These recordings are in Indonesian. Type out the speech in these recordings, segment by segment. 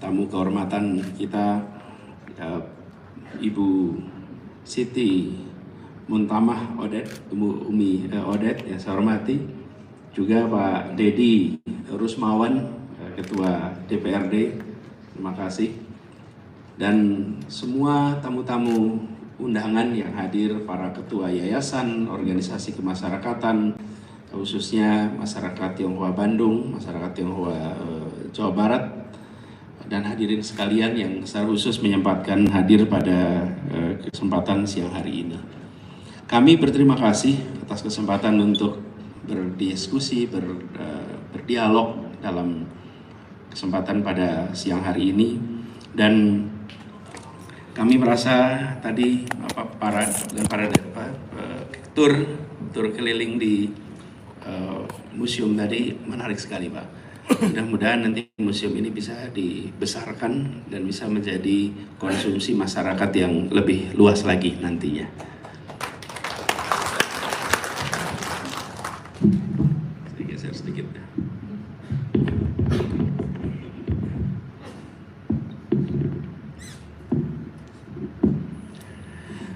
tamu kehormatan kita, Ibu Siti Muntamah Odet, Umi Odet yang saya hormati, juga Pak Dedi Rusmawan, Ketua DPRD, terima kasih, dan semua tamu-tamu undangan yang hadir, para ketua yayasan, organisasi kemasyarakatan, khususnya masyarakat Tionghoa Bandung, masyarakat Tionghoa Jawa Barat, dan hadirin sekalian yang secara khusus menyempatkan hadir pada kesempatan siang hari ini. Kami berterima kasih atas kesempatan untuk berdiskusi, berdialog dalam kesempatan pada siang hari ini, dan kami merasa tadi para tur keliling di museum tadi menarik sekali, Pak. Mudah-mudahan nanti museum ini bisa dibesarkan dan bisa menjadi konsumsi masyarakat yang lebih luas lagi nantinya. Sedikit.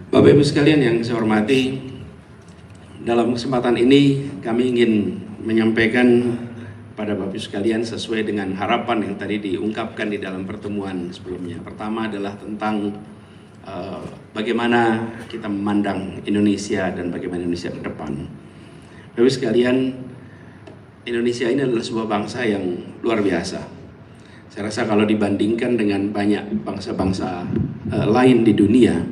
Bapak Ibu sekalian yang saya hormati, dalam kesempatan ini kami ingin menyampaikan pada Bapak Ibu sekalian sesuai dengan harapan yang tadi diungkapkan di dalam pertemuan sebelumnya. Pertama adalah tentang bagaimana kita memandang Indonesia dan bagaimana Indonesia ke depan. Bapak Ibu sekalian, Indonesia ini adalah sebuah bangsa yang luar biasa. Saya rasa kalau dibandingkan dengan banyak bangsa-bangsa lain di dunia,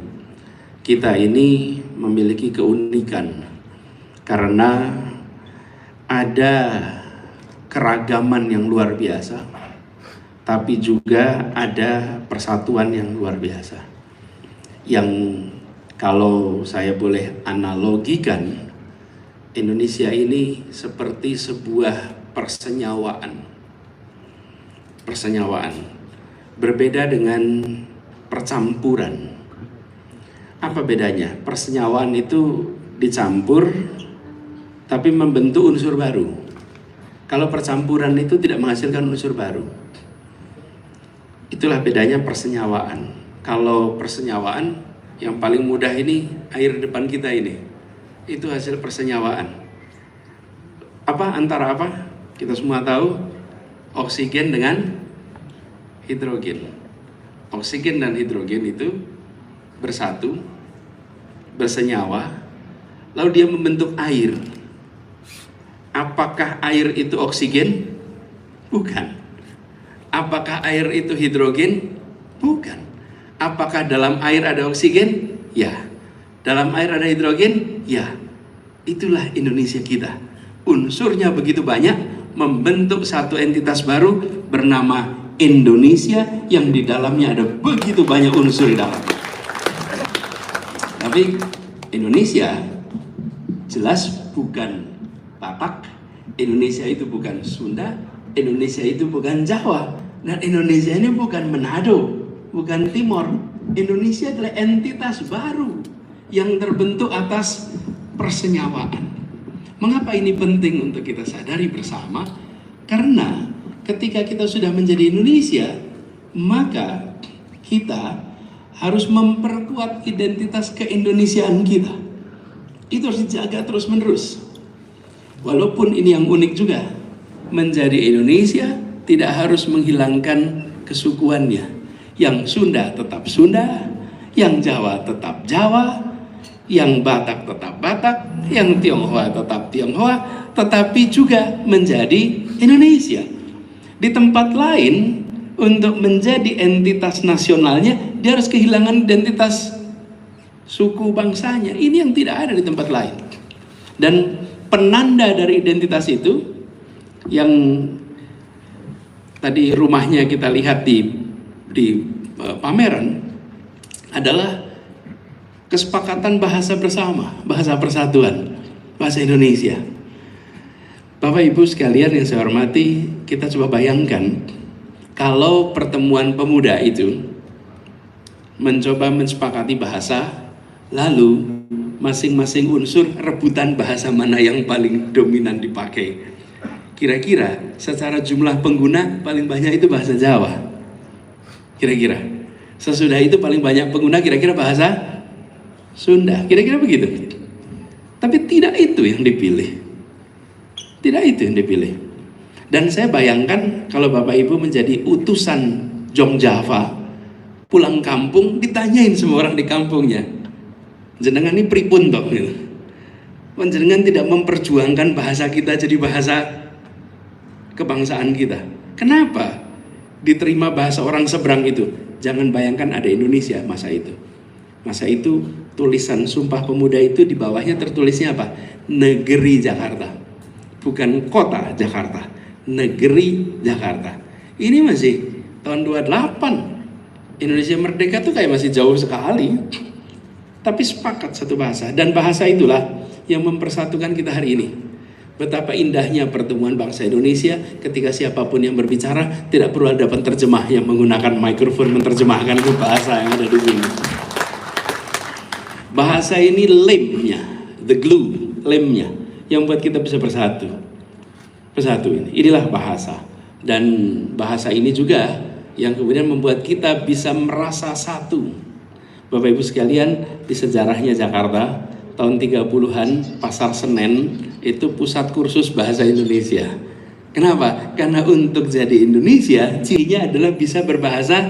kita ini memiliki keunikan karena ada keragaman yang luar biasa, tapi juga ada persatuan yang luar biasa. Yang kalau saya boleh analogikan, Indonesia ini seperti sebuah persenyawaan. Berbeda dengan percampuran. Apa bedanya? Persenyawaan itu dicampur tapi membentuk unsur baru. Kalau percampuran itu tidak menghasilkan unsur baru. Itulah bedanya persenyawaan. Kalau persenyawaan yang paling mudah ini air depan kita ini. Itu hasil persenyawaan. Antara apa? Kita semua tahu oksigen dengan hidrogen. Oksigen dan hidrogen itu bersatu, bersenyawa, lalu dia membentuk air. Apakah air itu oksigen? Bukan. Apakah air itu hidrogen? Bukan. Apakah dalam air ada oksigen? Ya. Dalam air ada hidrogen? Ya. Itulah Indonesia kita. Unsurnya begitu banyak, membentuk satu entitas baru bernama Indonesia yang di dalamnya ada begitu banyak unsur di dalamnya. Tapi Indonesia jelas bukan Batak, Indonesia itu bukan Sunda, Indonesia itu bukan Jawa, dan Indonesia ini bukan Manado, bukan Timor. Indonesia adalah entitas baru yang terbentuk atas persenyawaan. Mengapa ini penting untuk kita sadari bersama? Karena ketika kita sudah menjadi Indonesia, maka kita harus memperkuat identitas keindonesiaan kita. Itu harus dijaga terus-menerus. Walaupun ini yang unik juga, menjadi Indonesia tidak harus menghilangkan kesukuannya. Yang Sunda tetap Sunda, yang Jawa tetap Jawa, yang Batak tetap Batak, yang Tionghoa tetap Tionghoa, tetapi juga menjadi Indonesia. Di tempat lain, untuk menjadi entitas nasionalnya, dia harus kehilangan identitas suku bangsanya. Ini yang tidak ada di tempat lain. Dan penanda dari identitas itu, yang tadi rumahnya kita lihat di pameran, adalah kesepakatan bahasa bersama, bahasa persatuan, bahasa Indonesia. Bapak Ibu sekalian yang saya hormati, kita coba bayangkan kalau pertemuan pemuda itu mencoba mensepakati bahasa, lalu masing-masing unsur rebutan bahasa mana yang paling dominan dipakai. Kira-kira secara jumlah pengguna paling banyak itu bahasa Jawa. kira-kira. Sesudah itu paling banyak pengguna kira-kira bahasa Sunda, kira-kira begitu. Tapi tidak itu yang dipilih. Tidak itu yang dipilih. Dan saya bayangkan kalau Bapak Ibu menjadi utusan Jong Java, pulang kampung ditanyain semua orang di kampungnya, jenengan ini pripun toh gitu. Jenengan tidak memperjuangkan bahasa kita jadi bahasa kebangsaan kita. Kenapa diterima bahasa orang seberang itu? Jangan bayangkan ada Indonesia masa itu. Masa itu tulisan Sumpah Pemuda itu di bawahnya tertulisnya apa? Negeri Jakarta. Bukan kota Jakarta, negeri Jakarta. Ini masih tahun 28. Indonesia merdeka tuh kayak masih jauh sekali. Tapi sepakat satu bahasa, dan bahasa itulah yang mempersatukan kita hari ini. Betapa indahnya pertemuan bangsa Indonesia ketika siapapun yang berbicara tidak perlu ada penterjemah yang menggunakan mikrofon menerjemahkan ke bahasa yang ada di sini. Bahasa ini lemnya, the glue, lemnya yang buat kita bisa bersatu. Bersatu inilah bahasa. Dan bahasa ini juga yang kemudian membuat kita bisa merasa satu. Bapak Ibu sekalian, di sejarahnya Jakarta tahun 30-an, Pasar Senen itu pusat kursus bahasa Indonesia. Kenapa? Karena untuk jadi Indonesia, cirinya adalah bisa berbahasa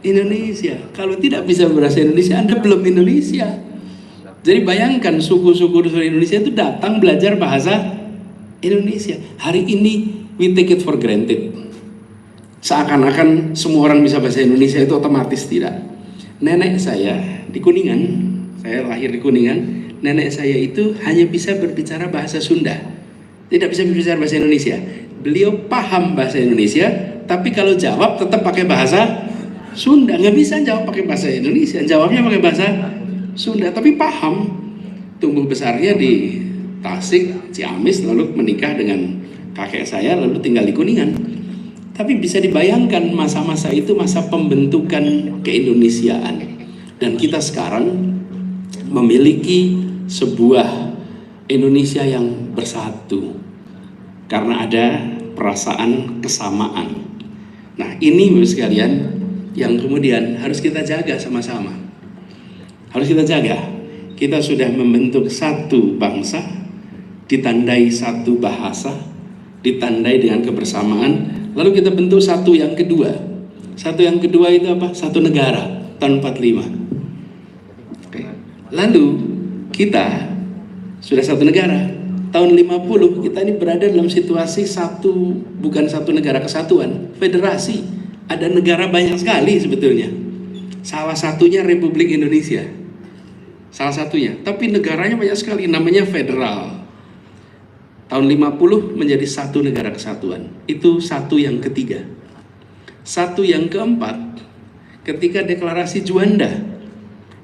Indonesia. Kalau tidak bisa berbahasa Indonesia, Anda belum Indonesia. Jadi bayangkan suku-suku di seluruh Indonesia itu datang belajar bahasa Indonesia. Hari ini we take it for granted. Seakan-akan semua orang bisa bahasa Indonesia, itu otomatis tidak. Nenek saya di Kuningan, saya lahir di Kuningan, nenek saya itu hanya bisa berbicara bahasa Sunda, tidak bisa berbicara bahasa Indonesia. Beliau paham bahasa Indonesia, tapi kalau jawab tetap pakai bahasa Sunda. Nggak bisa jawab pakai bahasa Indonesia, jawabnya pakai bahasa Sunda, tapi paham. Tumbuh besarnya di Tasik, Ciamis, lalu menikah dengan kakek saya, lalu tinggal di Kuningan. Tapi bisa dibayangkan masa-masa itu masa pembentukan keindonesiaan. Dan kita sekarang memiliki sebuah Indonesia yang bersatu karena ada perasaan kesamaan. Nah, ini Bapak sekalian yang kemudian harus kita jaga sama-sama. Harus kita jaga. Kita sudah membentuk satu bangsa, ditandai satu bahasa, ditandai dengan kebersamaan. Lalu kita bentuk satu yang kedua. Satu yang kedua itu apa? Satu negara tahun 45. Oke. Lalu kita sudah satu negara. Tahun 50 kita ini berada dalam situasi satu, bukan satu negara kesatuan, federasi. Ada negara banyak sekali sebetulnya. Salah satunya Republik Indonesia. Salah satunya, tapi negaranya banyak sekali, namanya federal. Tahun 50 menjadi satu negara kesatuan. Itu satu yang ketiga. Satu yang keempat, ketika deklarasi Juanda,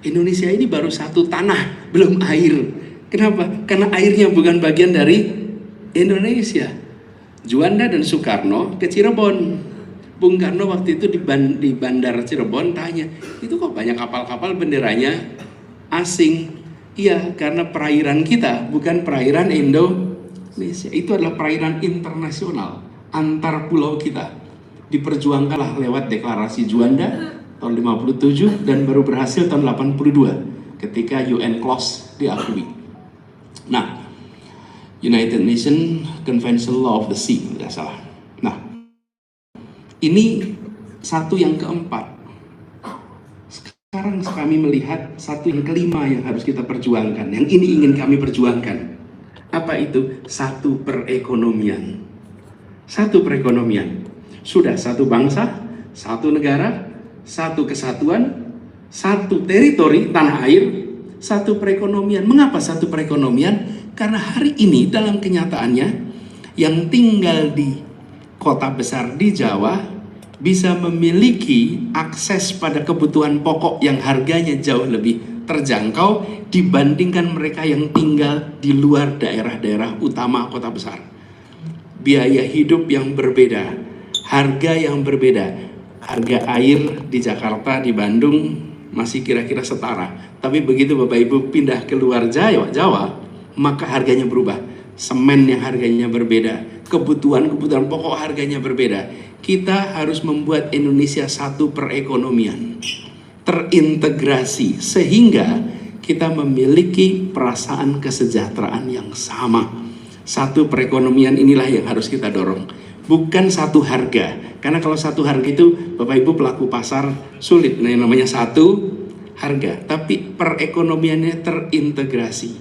Indonesia ini baru satu tanah, belum air. Kenapa? Karena airnya bukan bagian dari Indonesia. Juanda dan Soekarno ke Cirebon. Bung Karno waktu itu di bandar Cirebon tanya, itu kok banyak kapal-kapal benderanya asing? Iya, karena perairan kita bukan perairan Indonesia. Itu adalah perairan internasional antar pulau kita. Diperjuangkanlah lewat deklarasi Juanda tahun 57 dan baru berhasil tahun 82 ketika UN Clause diakui. Nah, United Nations Convention Law of the Sea, tidak salah. Nah, ini satu yang keempat. Sekarang kami melihat satu yang kelima yang harus kita perjuangkan. Yang ini ingin kami perjuangkan. Apa itu? Satu perekonomian. Satu perekonomian. Sudah satu bangsa, satu negara, satu kesatuan, satu teritori tanah air, satu perekonomian. Mengapa satu perekonomian? Karena hari ini dalam kenyataannya yang tinggal di kota besar di Jawa bisa memiliki akses pada kebutuhan pokok yang harganya jauh lebih terjangkau dibandingkan mereka yang tinggal di luar daerah-daerah utama kota besar. Biaya hidup yang berbeda, harga yang berbeda. Harga air di Jakarta, di Bandung masih kira-kira setara. Tapi begitu Bapak Ibu pindah ke luar Jawa, maka harganya berubah. Semen yang harganya berbeda, kebutuhan pokok harganya berbeda. kita harus membuat Indonesia satu perekonomian, terintegrasi, sehingga kita memiliki perasaan kesejahteraan yang sama. Satu perekonomian inilah yang harus kita dorong, bukan satu harga. Karena kalau satu harga itu, Bapak Ibu pelaku pasar sulit, nah yang namanya satu harga. Tapi perekonomiannya terintegrasi,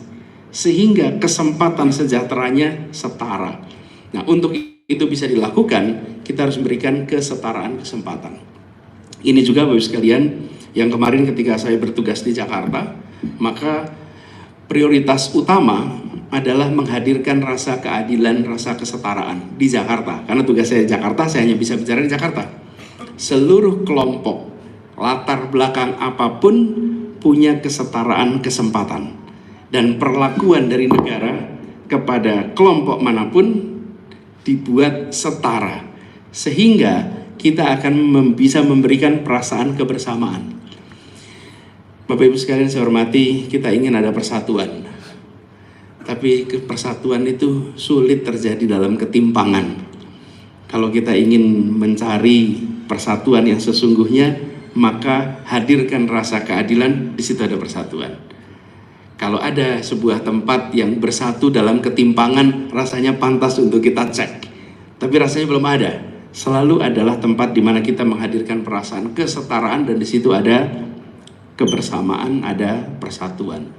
sehingga kesempatan sejahteranya setara. Nah, untuk itu bisa dilakukan, kita harus memberikan kesetaraan kesempatan. Ini juga Bapak Ibu sekalian, yang kemarin ketika saya bertugas di Jakarta, maka prioritas utama adalah menghadirkan rasa keadilan, rasa kesetaraan di Jakarta. Karena tugas saya di Jakarta, saya hanya bisa bicara di Jakarta. Seluruh kelompok, latar belakang apapun punya kesetaraan kesempatan. Dan perlakuan dari negara kepada kelompok manapun dibuat setara, sehingga kita akan bisa memberikan perasaan kebersamaan. Bapak Ibu sekalian saya hormati, kita ingin ada persatuan, tapi persatuan itu sulit terjadi dalam ketimpangan. Kalau kita ingin mencari persatuan yang sesungguhnya, maka hadirkan rasa keadilan, di situ ada persatuan. Kalau ada sebuah tempat yang bersatu dalam ketimpangan, rasanya pantas untuk kita cek. Tapi rasanya belum ada. Selalu adalah tempat di mana kita menghadirkan perasaan kesetaraan, dan di situ ada kebersamaan, ada persatuan.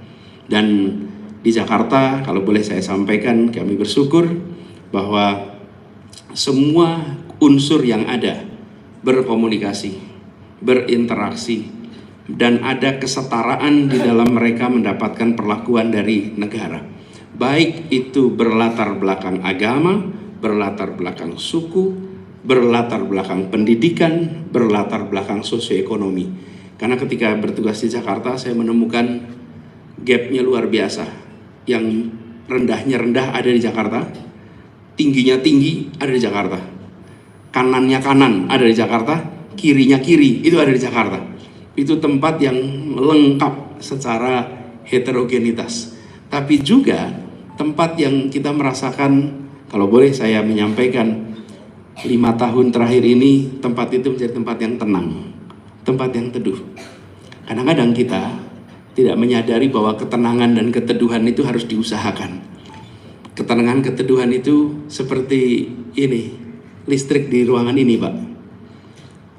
Dan di Jakarta, kalau boleh saya sampaikan, kami bersyukur bahwa semua unsur yang ada berkomunikasi, berinteraksi, dan ada kesetaraan di dalam mereka mendapatkan perlakuan dari negara. Baik itu berlatar belakang agama, berlatar belakang suku, berlatar belakang pendidikan, berlatar belakang sosioekonomi. Karena ketika bertugas di Jakarta, saya menemukan gapnya luar biasa. Yang rendahnya rendah ada di Jakarta, tingginya tinggi ada di Jakarta, kanannya kanan ada di Jakarta, kirinya kiri itu ada di Jakarta. Itu tempat yang lengkap secara heterogenitas, tapi juga tempat yang kita merasakan, kalau boleh saya menyampaikan, 5 tahun terakhir ini tempat itu menjadi tempat yang tenang, tempat yang teduh. Kadang-kadang kita tidak menyadari bahwa ketenangan dan keteduhan itu harus diusahakan. Ketenangan keteduhan itu seperti ini, listrik di ruangan ini, Pak.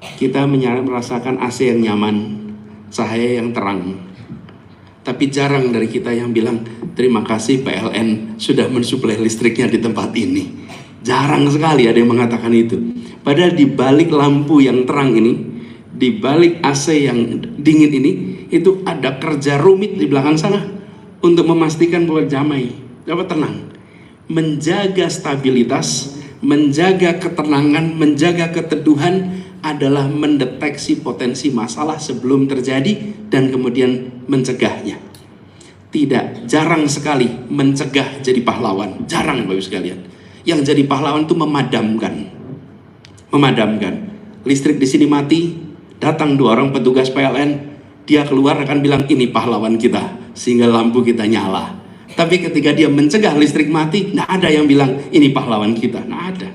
Kita merasakan AC yang nyaman, cahaya yang terang. Tapi jarang dari kita yang bilang, terima kasih PLN sudah mensuplai listriknya di tempat ini. Jarang sekali ada yang mengatakan itu. Padahal di balik lampu yang terang ini, di balik AC yang dingin ini, itu ada kerja rumit di belakang sana untuk memastikan bahwa damai, dapat tenang. Menjaga stabilitas, menjaga ketenangan, menjaga keteduhan adalah mendeteksi potensi masalah sebelum terjadi dan kemudian mencegahnya. Tidak, jarang sekali mencegah jadi pahlawan. Jarang Bapak Ibu sekalian. Yang jadi pahlawan itu memadamkan. Memadamkan. Listrik di sini mati, datang 2 orang petugas PLN, dia keluar akan bilang ini pahlawan kita, sehingga lampu kita nyala. Tapi ketika dia mencegah listrik mati, nggak ada yang bilang ini pahlawan kita, nggak ada.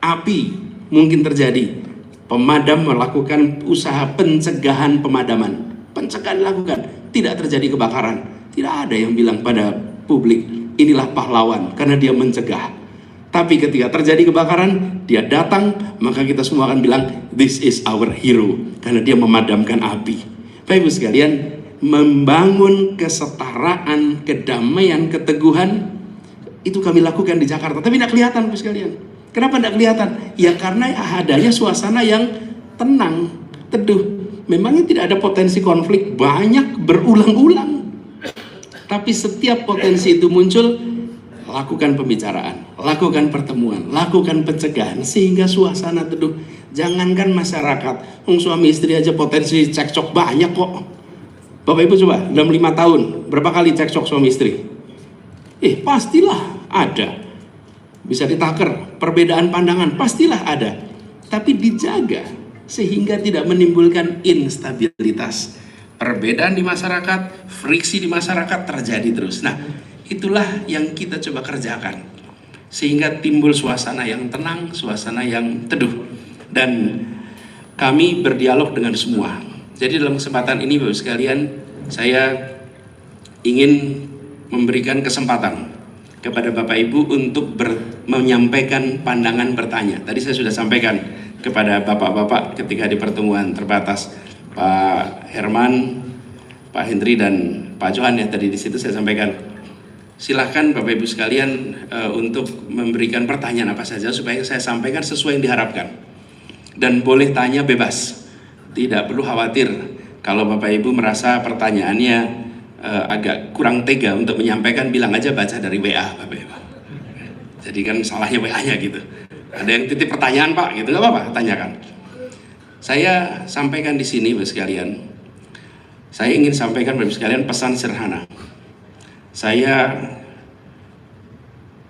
Api mungkin terjadi, pemadam melakukan usaha pencegahan pemadaman, pencegahan dilakukan, tidak terjadi kebakaran. Tidak ada yang bilang pada publik inilah pahlawan karena dia mencegah. Tapi ketika terjadi kebakaran, dia datang, maka kita semua akan bilang this is our hero karena dia memadamkan api. Bapak Ibu sekalian, membangun kesetaraan, kedamaian, keteguhan itu kami lakukan di Jakarta, tapi tidak kelihatan Bapak sekalian. Kenapa tidak kelihatan? Ya karena adanya suasana yang tenang, teduh. Memangnya tidak ada potensi konflik, banyak berulang-ulang. Tapi setiap potensi itu muncul, lakukan pembicaraan, lakukan pertemuan, lakukan pencegahan sehingga suasana teduh. Jangankan masyarakat, suami istri aja potensi cekcok banyak kok. Bapak Ibu coba dalam 5 tahun berapa kali cekcok suami istri? Pastilah ada. Bisa ditaker, perbedaan pandangan pastilah ada. Tapi dijaga sehingga tidak menimbulkan instabilitas. Perbedaan di masyarakat, friksi di masyarakat terjadi terus. Nah, itulah yang kita coba kerjakan. Sehingga timbul suasana yang tenang, suasana yang teduh. Dan kami berdialog dengan semua. Jadi dalam kesempatan ini Bapak sekalian, saya ingin memberikan kesempatan kepada Bapak Ibu untuk menyampaikan pandangan, bertanya. Tadi saya sudah sampaikan kepada Bapak-Bapak ketika di pertemuan terbatas, Pak Herman, Pak Hendri, dan Pak Johan ya, tadi di situ saya sampaikan. Silahkan Bapak Ibu sekalian untuk memberikan pertanyaan apa saja supaya saya sampaikan sesuai yang diharapkan. Dan boleh tanya bebas, tidak perlu khawatir kalau Bapak Ibu merasa pertanyaannya agak kurang tega untuk menyampaikan, bilang aja baca dari WA Bapak Ibu. Jadi kan salahnya WA-nya gitu. Ada yang titip pertanyaan Pak, gitu nggak apa-apa, tanyakan. Saya sampaikan di sini Bapak sekalian. Saya ingin sampaikan Bapak sekalian pesan sederhana. Saya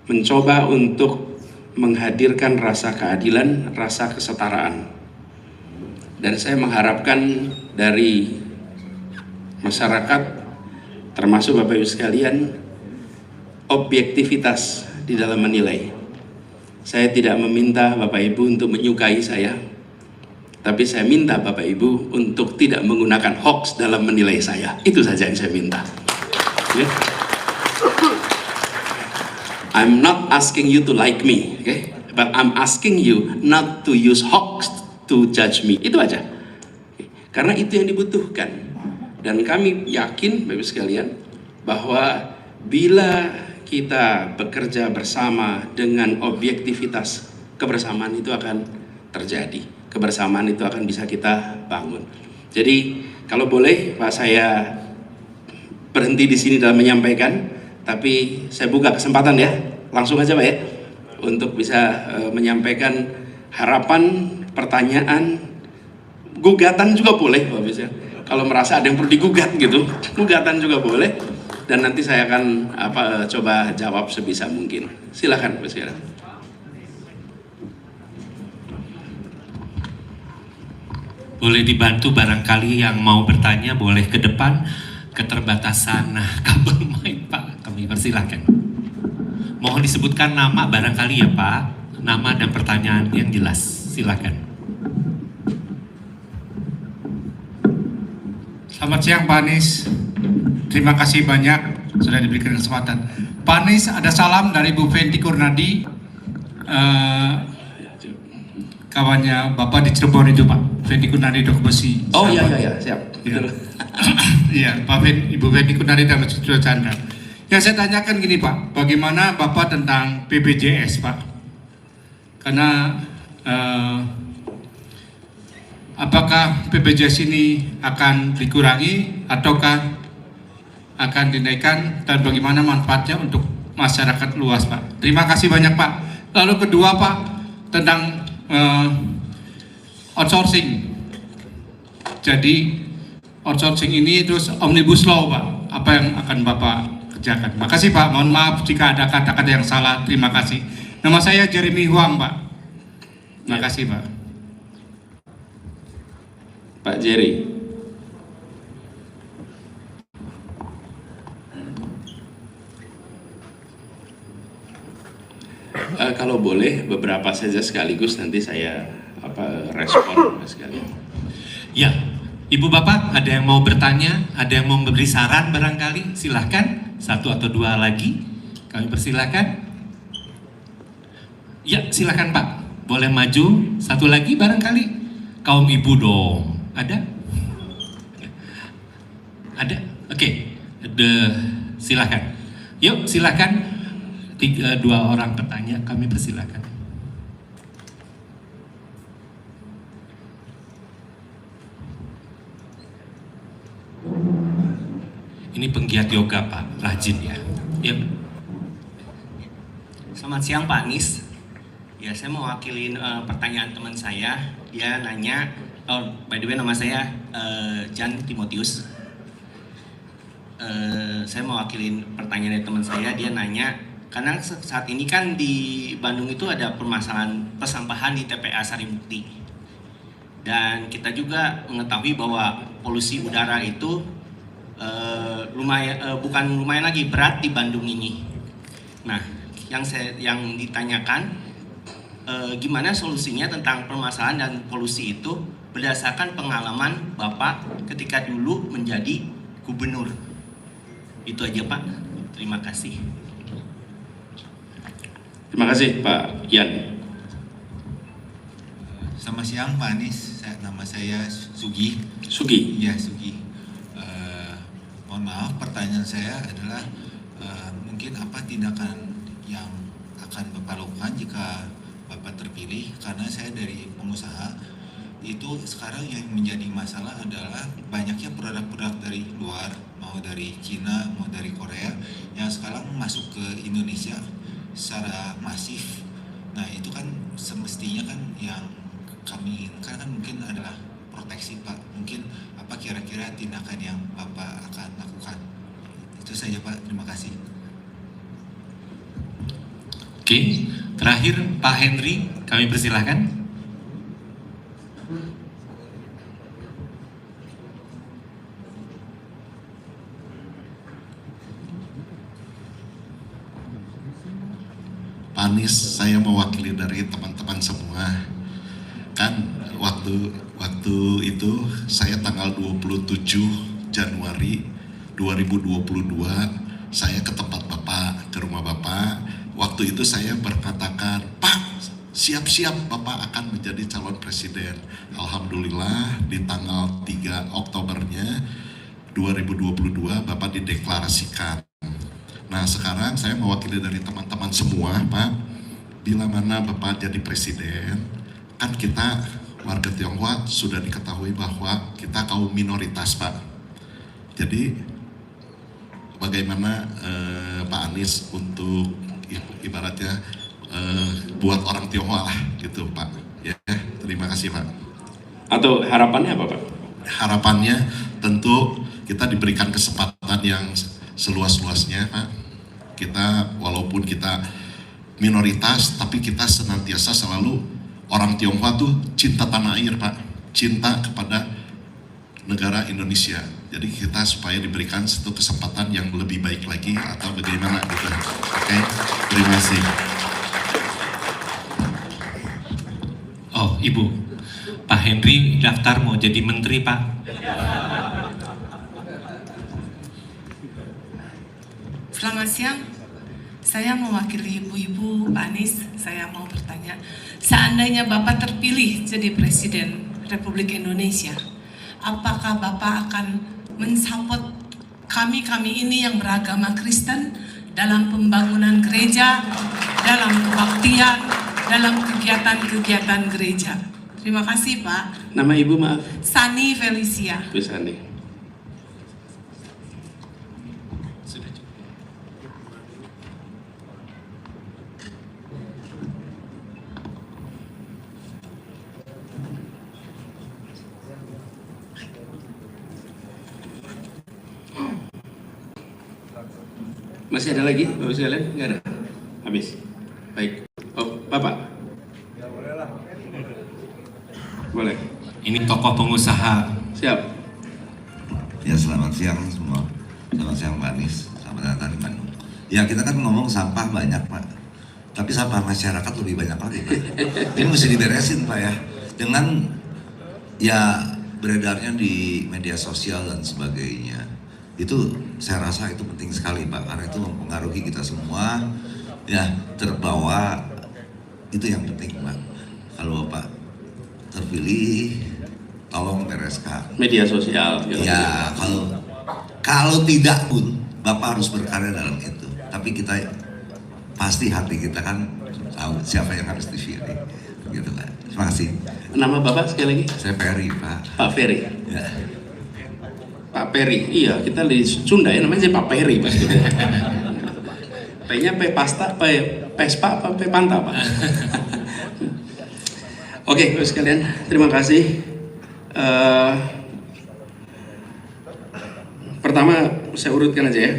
mencoba untuk menghadirkan rasa keadilan, rasa kesetaraan. Dan saya mengharapkan dari masyarakat, termasuk Bapak Ibu sekalian, objektivitas di dalam menilai. Saya tidak meminta Bapak Ibu untuk menyukai saya, tapi saya minta Bapak Ibu untuk tidak menggunakan hoax dalam menilai saya. Itu saja yang saya minta. Okay? I'm not asking you to like me, okay? But I'm asking you not to use hoax to judge me. Itu aja. Okay? Karena itu yang dibutuhkan. Dan kami yakin Bapak Ibu sekalian bahwa bila kita bekerja bersama dengan objektivitas, kebersamaan itu akan terjadi. Kebersamaan itu akan bisa kita bangun. Jadi kalau boleh Pak, saya berhenti di sini dalam menyampaikan, tapi saya buka kesempatan ya, langsung aja Pak ya, untuk bisa menyampaikan harapan, pertanyaan, gugatan juga boleh Pak bisa. Kalau merasa ada yang perlu digugat gitu, gugatan juga boleh. Dan nanti saya akan coba jawab sebisa mungkin. Silakan Pak sekarang. Boleh dibantu barangkali yang mau bertanya, boleh ke depan. Keterbatasan kabel mic Pak, kami persilahkan. Mohon disebutkan nama barangkali ya Pak, nama dan pertanyaan yang jelas. Silakan. Selamat siang Pak Anies, terima kasih banyak sudah diberikan kesempatan. Pak Anies, ada salam dari Bu Fenty Kurnadi, kawannya Bapak di Cirebon itu Pak, Fenty Kurnadi Dok Besi. Oh iya, siap. Iya, Ibu Fenty Kurnadi dan Mas Chandra. Yang saya tanyakan gini Pak, bagaimana Bapak tentang BPJS Pak? Karena apakah BPJS ini akan dikurangi ataukah akan dinaikkan, dan bagaimana manfaatnya untuk masyarakat luas Pak? Terima kasih banyak Pak. Lalu kedua Pak, tentang outsourcing. Jadi outsourcing ini terus Omnibus Law Pak, apa yang akan Bapak kerjakan? Makasih Pak, mohon maaf jika ada kata-kata yang salah. Terima kasih. Nama saya Jeremy Huang Pak. Terima kasih Pak. Pak Jerry. Kalau boleh beberapa saja sekaligus, nanti saya respon sekalian. Ya, Ibu Bapak ada yang mau bertanya, ada yang mau memberi saran barangkali, silahkan. Satu atau dua lagi, kami persilahkan. Ya, silahkan Pak, boleh maju. Satu lagi barangkali, kaum ibu dong. Ada? Ada? Oke. Silahkan. Yuk, silahkan. Dua orang bertanya, kami persilahkan. Ini penggiat yoga Pak, rajin ya. Yuk. Selamat siang Pak Anies. Ya, saya mau wakilin pertanyaan teman saya. Dia nanya, by the way nama saya Jan Timotius. Saya mau wakilin pertanyaan dari teman saya. Dia nanya, karena saat ini kan di Bandung itu ada permasalahan persampahan di TPA Sarimukti. Dan kita juga mengetahui bahwa polusi udara itu bukan lumayan lagi, berat di Bandung ini. Nah, yang ditanyakan, gimana solusinya tentang permasalahan dan polusi itu berdasarkan pengalaman Bapak ketika dulu menjadi gubernur. Itu aja Pak. Terima kasih. Terima kasih Pak Yan. Selamat siang Pak Anies, nama saya Sugi. Sugi. Ya Sugi. Mohon maaf, pertanyaan saya adalah mungkin apa tindakan yang akan Bapak lakukan jika Bapak terpilih? Karena saya dari pengusaha, itu sekarang yang menjadi masalah adalah banyaknya produk-produk dari luar, mau dari Cina, mau dari Korea, yang sekarang masuk ke Indonesia secara masif. Nah itu kan semestinya kan yang kami inginkan kan mungkin adalah proteksi Pak. Mungkin apa kira-kira tindakan yang Bapak akan lakukan? Itu saja Pak, terima kasih. Oke, terakhir Pak Henry, kami persilahkan. Pak Anies, saya mewakili dari teman-teman semua. Kan waktu itu saya tanggal 27 Januari 2022 saya ke tempat Bapak, ke rumah Bapak. Waktu itu saya berkatakan, Pak, siap-siap Bapak akan menjadi calon presiden. Alhamdulillah di tanggal 3 Oktobernya 2022 Bapak dideklarasikan. Nah sekarang saya mewakili dari teman-teman semua Pak, bila mana Bapak jadi presiden, kan kita warga Tionghoa sudah diketahui bahwa kita kaum minoritas Pak. Jadi bagaimana Pak Anies untuk ibaratnya buat orang Tionghoa lah gitu Pak. Ya, terima kasih Pak. Atau harapannya apa Pak? Harapannya tentu kita diberikan kesempatan yang seluas-luasnya Pak. Kita walaupun kita minoritas tapi kita senantiasa selalu orang Tionghoa tuh cinta tanah air Pak, cinta kepada negara Indonesia. Jadi kita supaya diberikan satu kesempatan yang lebih baik lagi atau bagaimana gitu. Oke, terima kasih. Oh Ibu, Pak Henry daftar mau jadi menteri Pak. Selamat siang, saya mewakili ibu-ibu Pak Anies. Saya mau bertanya, seandainya Bapak terpilih jadi Presiden Republik Indonesia, apakah Bapak akan mensupport kami ini yang beragama Kristen dalam pembangunan gereja, dalam kebaktian, dalam kegiatan-kegiatan gereja? Terima kasih Pak. Nama Ibu maaf? Sani Felicia. Bu Sani. Masih ada lagi, Bapak sekalian? Enggak ada? Habis? Baik. Oh, Bapak? Boleh. Ini tokoh pengusaha. Siap. Ya selamat siang semua. Selamat siang Pak Anies. Selamat datang di Bandung. Ya kita kan ngomong sampah banyak Pak. Tapi sampah masyarakat lebih banyak lagi Pak. Ini mesti diberesin Pak ya. Dengan ya beredarnya di media sosial dan sebagainya. Itu saya rasa itu penting sekali Pak, karena itu mempengaruhi kita semua ya, terbawa. Itu yang penting Pak. Kalau Bapak terpilih tolong bereskan Media sosial. ya, kalau tidak pun Bapak harus berkarya dalam itu. Tapi kita pasti hati kita kan tahu siapa yang harus dipilih gitu Pak. Terima kasih. Nama Bapak sekali lagi? Saya Ferry Pak. Pak Ferry. Ya. Pak Peri, iya kita di Sunda ya namanya Pak Peri Pak. P-nya P pasta, P Pespa, apa P Panta Pak. Oke, Bapak sekalian, terima kasih. Pertama saya urutkan aja ya,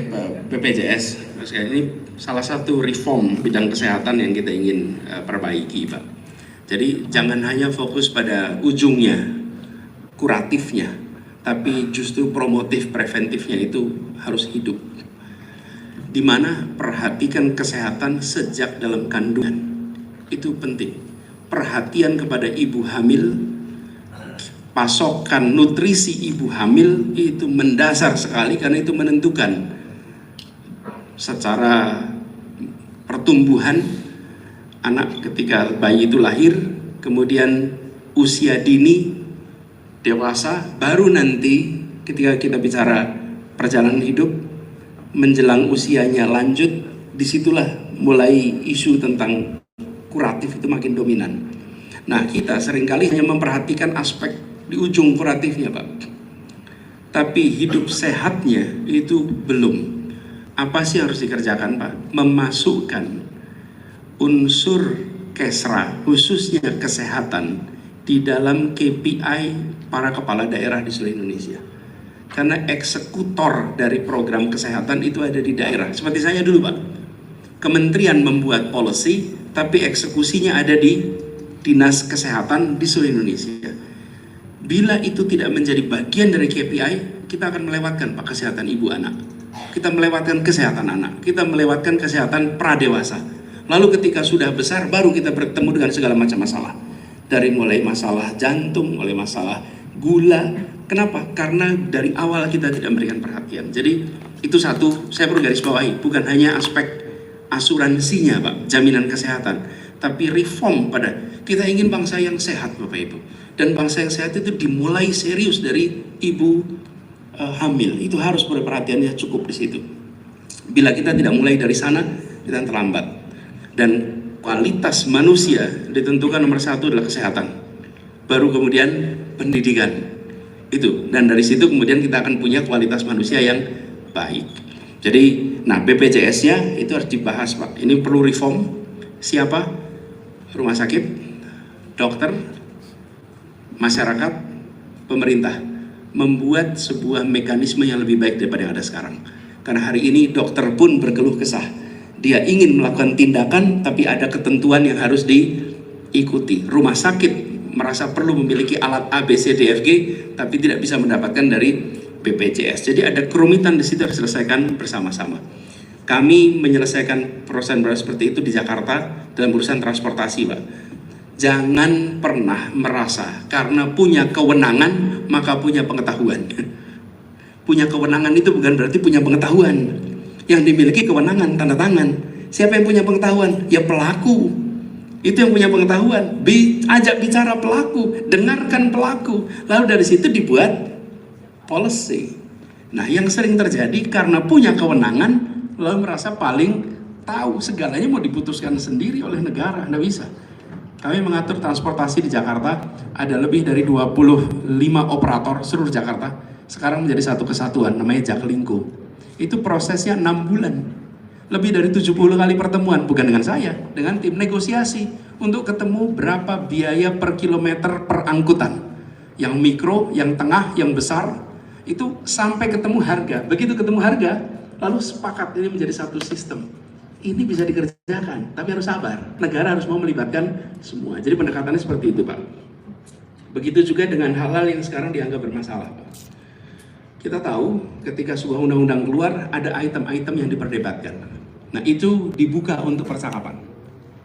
BPJS. Bapak sekalian, ini salah satu reform bidang kesehatan yang kita ingin perbaiki Pak. Jadi jangan hanya fokus pada ujungnya, kuratifnya, tapi justru promotif preventifnya itu harus hidup. Dimana perhatikan kesehatan sejak dalam kandungan itu penting. perhatian kepada ibu hamil, pasokan nutrisi ibu hamil itu mendasar sekali karena itu menentukan secara pertumbuhan anak ketika bayi itu lahir, kemudian usia dini, dewasa, baru nanti ketika kita bicara perjalanan hidup menjelang usianya lanjut, disitulah mulai isu tentang kuratif itu makin dominan. Nah, kita seringkali hanya memperhatikan aspek di ujung kuratifnya, Pak. Tapi hidup sehatnya itu belum. Apa sih harus dikerjakan, Pak? Memasukkan unsur kesra, khususnya kesehatan, di dalam KPI para kepala daerah di seluruh Indonesia. Karena eksekutor dari program kesehatan itu ada di daerah. Seperti saya dulu, Pak. Kementerian membuat policy, tapi eksekusinya ada di Dinas Kesehatan di seluruh Indonesia. Bila itu tidak menjadi bagian dari KPI, kita akan melewatkan, Pak, kesehatan ibu anak. Kita melewatkan kesehatan anak. Kita melewatkan kesehatan pradewasa. Lalu ketika sudah besar, baru kita bertemu dengan segala macam masalah. Dari mulai masalah jantung, mulai masalah gula. Kenapa? Karena dari awal kita tidak memberikan perhatian. Jadi itu satu, saya perlu garis bawahi. Bukan hanya aspek asuransinya, Pak, jaminan kesehatan. Tapi reform pada, kita ingin bangsa yang sehat, Bapak Ibu. Dan bangsa yang sehat itu dimulai serius dari ibu hamil. Itu harus perhatiannya cukup di situ. Bila kita tidak mulai dari sana, kita terlambat. Dan kualitas manusia ditentukan nomor satu adalah kesehatan. Baru kemudian pendidikan. Itu. Dan dari situ kemudian kita akan punya kualitas manusia yang baik. Jadi, nah BPJS-nya itu harus dibahas, Pak. Ini perlu reform. Siapa? Rumah sakit, dokter, masyarakat, pemerintah. Membuat sebuah mekanisme yang lebih baik daripada yang ada sekarang. Karena hari ini dokter pun berkeluh kesah. Dia ingin melakukan tindakan, tapi ada ketentuan yang harus diikuti. Rumah sakit merasa perlu memiliki alat A, B, C, D, F, G, tapi tidak bisa mendapatkan dari BPJS. Jadi ada kerumitan di situ harus diselesaikan bersama-sama. Kami menyelesaikan proses seperti itu di Jakarta dalam urusan transportasi, Pak. Jangan pernah merasa karena punya kewenangan maka punya pengetahuan. Punya kewenangan itu bukan berarti punya pengetahuan. Yang dimiliki kewenangan, tanda tangan. Siapa yang punya pengetahuan? Ya pelaku. Itu yang punya pengetahuan. Ajak bicara pelaku, dengarkan pelaku. Lalu dari situ dibuat policy. Nah, yang sering terjadi karena punya kewenangan lalu merasa paling tahu, segalanya mau diputuskan sendiri oleh negara. Nggak bisa. Kami mengatur transportasi di Jakarta, ada lebih dari 25 operator seluruh Jakarta. Sekarang menjadi satu kesatuan, namanya Jaklingko. Itu prosesnya 6 bulan. Lebih dari 70 kali pertemuan, bukan dengan saya, dengan tim negosiasi untuk ketemu berapa biaya per kilometer per angkutan. Yang mikro, yang tengah, yang besar, itu sampai ketemu harga. Begitu ketemu harga, lalu sepakat ini menjadi satu sistem. Ini bisa dikerjakan, tapi harus sabar. Negara harus mau melibatkan semua. Jadi pendekatannya seperti itu, Pak. Begitu juga dengan hal-hal yang sekarang dianggap bermasalah, Pak. Kita tahu ketika sebuah undang-undang keluar, ada item-item yang diperdebatkan. Nah, itu dibuka untuk percakapan.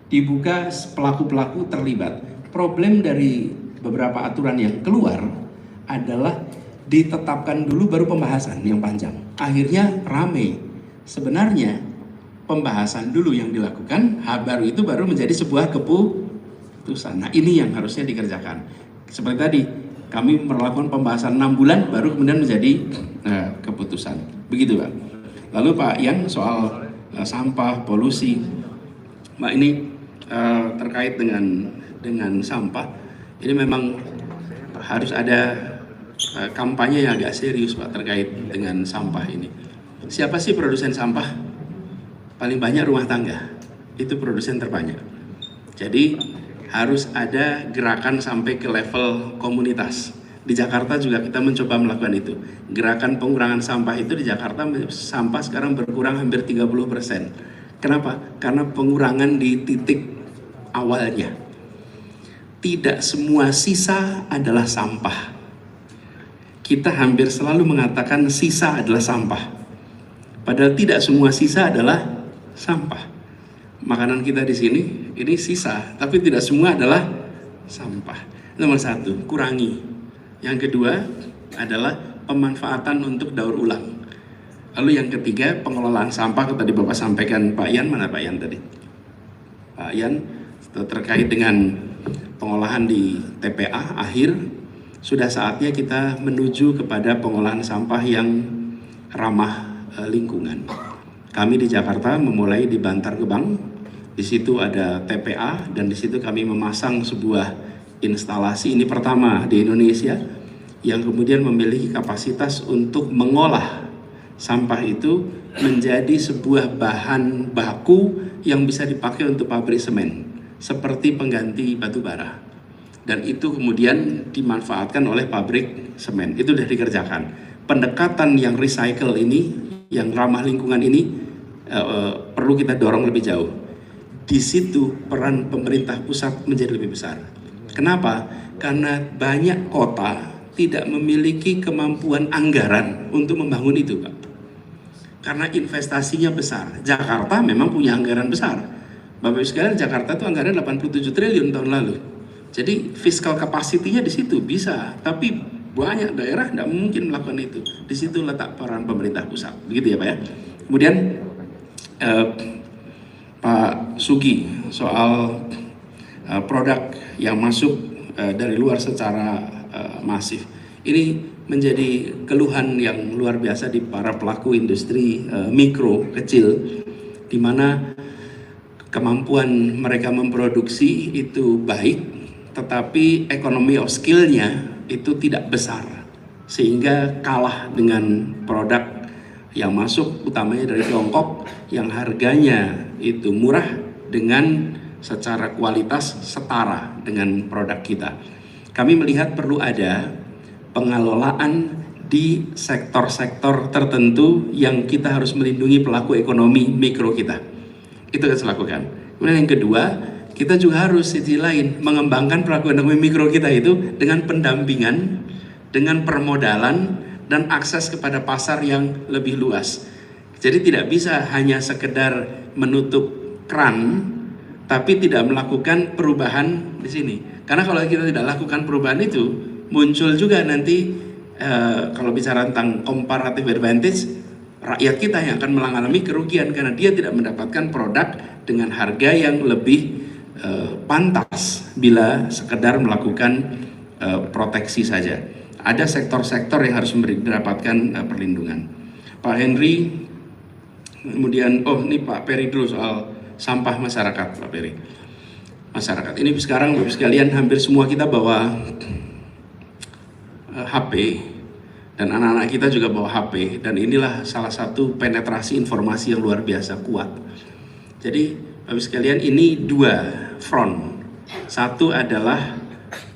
Dibuka pelaku-pelaku terlibat. Problem dari beberapa aturan yang keluar adalah ditetapkan dulu baru pembahasan yang panjang. Akhirnya rame. Sebenarnya pembahasan dulu yang dilakukan, baru itu baru menjadi sebuah keputusan. Nah, ini yang harusnya dikerjakan. Seperti tadi, kami melakukan pembahasan 6 bulan, baru kemudian menjadi keputusan. Begitu, Pak. Lalu Pak Ian, soal sampah, polusi. Mbak, ini terkait dengan sampah, ini memang harus ada kampanye yang agak serius, Pak, terkait dengan sampah ini. Siapa sih produsen sampah? Paling banyak rumah tangga, itu produsen terbanyak. Jadi harus ada gerakan sampai ke level komunitas. Di Jakarta juga kita mencoba melakukan itu. Gerakan pengurangan sampah itu di Jakarta, sampah sekarang berkurang hampir 30%. Kenapa? Karena pengurangan di titik awalnya. Tidak semua sisa adalah sampah. Kita hampir selalu mengatakan sisa adalah sampah. Padahal tidak semua sisa adalah sampah. makanan kita di sini, ini sisa, tapi tidak semua adalah sampah. Nomor satu, kurangi. Yang kedua adalah pemanfaatan untuk daur ulang. Lalu yang ketiga, pengelolaan sampah. Tadi Bapak sampaikan, Pak Yan, mana Pak Yan tadi? Pak Yan, terkait dengan pengolahan di TPA akhir, sudah saatnya kita menuju kepada pengolahan sampah yang ramah lingkungan. Kami di Jakarta memulai di Bantar Gebang, di situ ada TPA dan di situ kami memasang sebuah instalasi, ini pertama di Indonesia, yang kemudian memiliki kapasitas untuk mengolah sampah itu menjadi sebuah bahan baku yang bisa dipakai untuk pabrik semen, seperti pengganti batu bara. Dan itu kemudian dimanfaatkan oleh pabrik semen. Itu sudah dikerjakan. Pendekatan yang recycle ini, yang ramah lingkungan ini, perlu kita dorong lebih jauh. Di situ peran pemerintah pusat menjadi lebih besar. Kenapa? Karena banyak kota tidak memiliki kemampuan anggaran untuk membangun itu, Pak. Karena investasinya besar. Jakarta memang punya anggaran besar. Bapak Ibu sekalian, Jakarta itu anggaran 87 triliun tahun lalu. Jadi fiskal kapasitinya di situ bisa, tapi banyak daerah tidak mungkin melakukan itu. Di situ letak peran pemerintah pusat. Begitu ya, Pak ya. Kemudian Pak Sugi soal produk yang masuk dari luar secara masif. Ini menjadi keluhan yang luar biasa di para pelaku industri mikro kecil, di mana kemampuan mereka memproduksi itu baik, tetapi economy of skill-nya itu tidak besar, sehingga kalah dengan produk yang masuk utamanya dari Tiongkok yang harganya itu murah dengan secara kualitas setara dengan produk kita. Kami melihat perlu ada pengelolaan di sektor-sektor tertentu yang kita harus melindungi pelaku ekonomi mikro kita. Itu yang saya lakukan. Kemudian yang kedua, kita juga harus sisi lain mengembangkan pelaku ekonomi mikro kita itu dengan pendampingan, dengan permodalan, dan akses kepada pasar yang lebih luas. Jadi tidak bisa hanya sekedar menutup keran, tapi tidak melakukan perubahan di sini. Karena kalau kita tidak lakukan perubahan itu, muncul juga nanti kalau bicara tentang comparative advantage, rakyat kita yang akan mengalami kerugian karena dia tidak mendapatkan produk dengan harga yang lebih pantas bila sekedar melakukan proteksi saja. Ada sektor-sektor yang harus mendapatkan perlindungan. Pak Henry, kemudian ini Pak Peri dulu soal sampah masyarakat, Pak Peri. Masyarakat ini sekarang Bapak sekalian hampir semua kita bawa HP, dan anak-anak kita juga bawa HP, dan inilah salah satu penetrasi informasi yang luar biasa kuat. Jadi Bapak sekalian, ini dua front. Satu adalah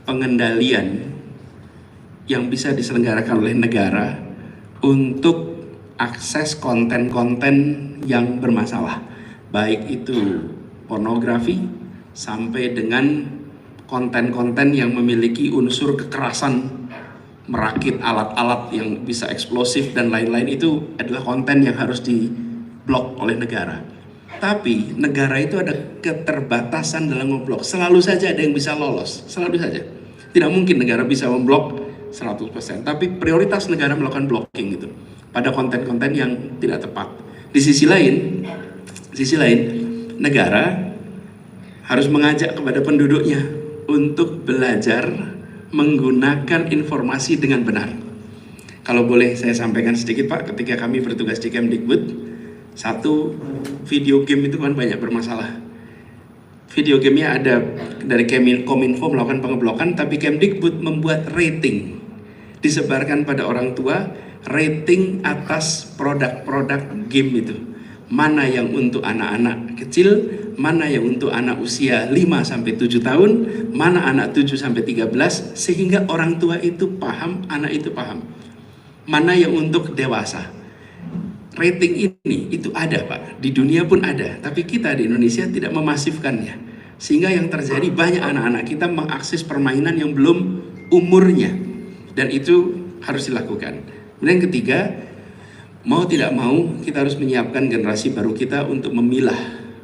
pengendalian yang bisa diselenggarakan oleh negara untuk akses konten-konten yang bermasalah, baik itu pornografi sampai dengan konten-konten yang memiliki unsur kekerasan, merakit alat-alat yang bisa eksplosif dan lain-lain. Itu adalah konten yang harus diblok oleh negara. Tapi negara itu ada keterbatasan dalam memblok. Selalu saja ada yang bisa lolos, selalu saja. Tidak mungkin negara bisa memblok 100%. Tapi prioritas negara melakukan blocking itu pada konten-konten yang tidak tepat. Di sisi lain, negara harus mengajak kepada penduduknya untuk belajar menggunakan informasi dengan benar. Kalau boleh saya sampaikan sedikit, Pak, ketika kami bertugas di Kemdikbud, satu, video game itu kan banyak bermasalah. Video gamenya ada dari Kominfo melakukan pengeblokan, tapi Kemdikbud membuat rating, disebarkan pada orang tua, rating atas produk-produk game itu. Mana yang untuk anak-anak kecil, mana yang untuk anak usia 5-7 tahun, mana anak 7-13, sehingga orang tua itu paham, anak itu paham. Mana yang untuk dewasa. Rating ini itu ada, Pak, di dunia pun ada, tapi kita di Indonesia tidak memasifkannya. Sehingga yang terjadi banyak anak-anak kita mengakses permainan yang belum umurnya, dan itu harus dilakukan. Kemudian yang ketiga, mau tidak mau kita harus menyiapkan generasi baru kita untuk memilah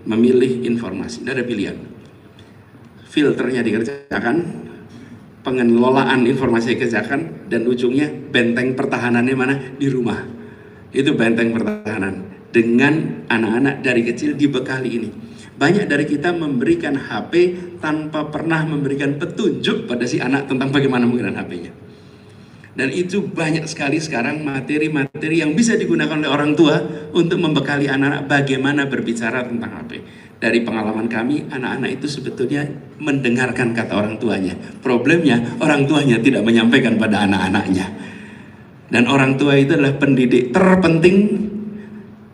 memilih informasi. Tidak ada pilihan. Filternya dikerjakan, pengelolaan informasi dikerjakan, dan ujungnya benteng pertahanannya mana? Di rumah. Itu benteng pertahanan. Dengan anak-anak dari kecil dibekali ini. Banyak dari kita memberikan HP tanpa pernah memberikan petunjuk pada si anak tentang bagaimana menggunakan HP-nya. Dan itu banyak sekali sekarang materi-materi yang bisa digunakan oleh orang tua untuk membekali anak-anak bagaimana berbicara tentang HP. Dari pengalaman kami, anak-anak itu sebetulnya mendengarkan kata orang tuanya. Problemnya, orang tuanya tidak menyampaikan pada anak-anaknya. Dan orang tua itu adalah pendidik terpenting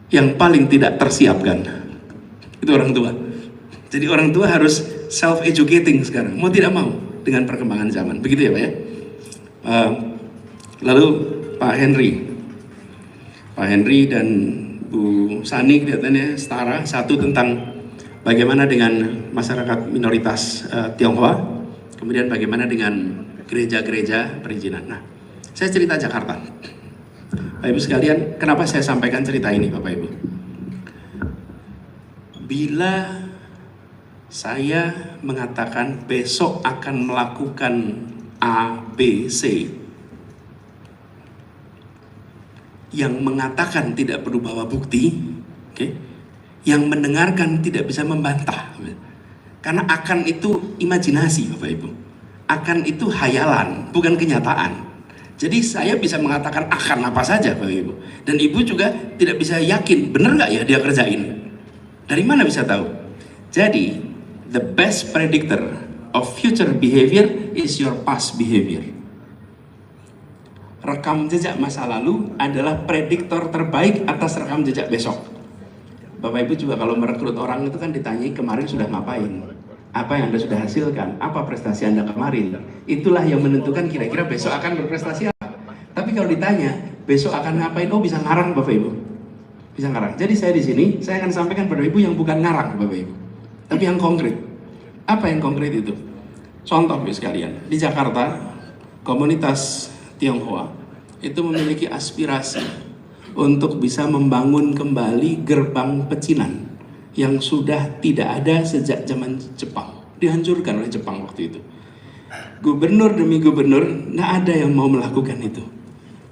yang paling tidak tersiapkan. Itu orang tua. Jadi orang tua harus self-educating sekarang, mau tidak mau, dengan perkembangan zaman. Begitu ya Pak ya? Lalu Pak Henry dan Bu Sani kelihatannya setara. Satu tentang bagaimana dengan masyarakat minoritas Tionghoa, kemudian bagaimana dengan gereja-gereja perizinan. Nah, saya cerita Jakarta. Bapak Ibu sekalian, kenapa saya sampaikan cerita ini Bapak Ibu? Bila saya mengatakan besok akan melakukan A, B, C, yang mengatakan tidak perlu bawa bukti, yang mendengarkan tidak bisa membantah, karena akan itu imajinasi Bapak Ibu, akan itu hayalan, bukan kenyataan. Jadi saya bisa mengatakan akan apa saja Bapak Ibu, dan Ibu juga tidak bisa yakin benar nggak ya dia kerjain. Dari mana bisa tahu? Jadi the best predictor of future behavior is your past behavior. Rekam jejak masa lalu adalah prediktor terbaik atas rekam jejak besok. Bapak Ibu juga kalau merekrut orang itu kan ditanyai kemarin sudah ngapain, apa yang Anda sudah hasilkan, apa prestasi Anda kemarin. Itulah yang menentukan kira-kira besok akan berprestasi apa. Tapi kalau ditanya besok akan ngapain, oh bisa ngarang Bapak Ibu, bisa ngarang. Jadi saya di sini saya akan sampaikan pada Ibu yang bukan ngarang Bapak Ibu, tapi yang konkret. Apa yang konkret itu? Contoh sekalian, di Jakarta komunitas Tionghoa itu memiliki aspirasi untuk bisa membangun kembali gerbang pecinan yang sudah tidak ada sejak zaman Jepang, dihancurkan oleh Jepang waktu itu. Gubernur demi gubernur nggak ada yang mau melakukan itu.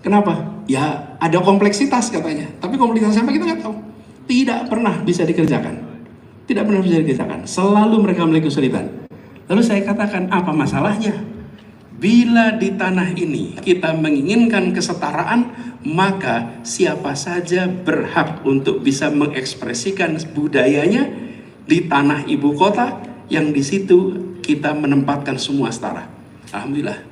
Kenapa? Ya ada kompleksitas katanya, tapi kompleksitas apa kita nggak tahu. Tidak pernah bisa dikerjakan, tidak pernah bisa dikerjakan. Selalu mereka memiliki kesulitan. Lalu saya katakan apa masalahnya? Bila di tanah ini kita menginginkan kesetaraan, maka siapa saja berhak untuk bisa mengekspresikan budayanya di tanah ibu kota yang di situ kita menempatkan semua setara. Alhamdulillah,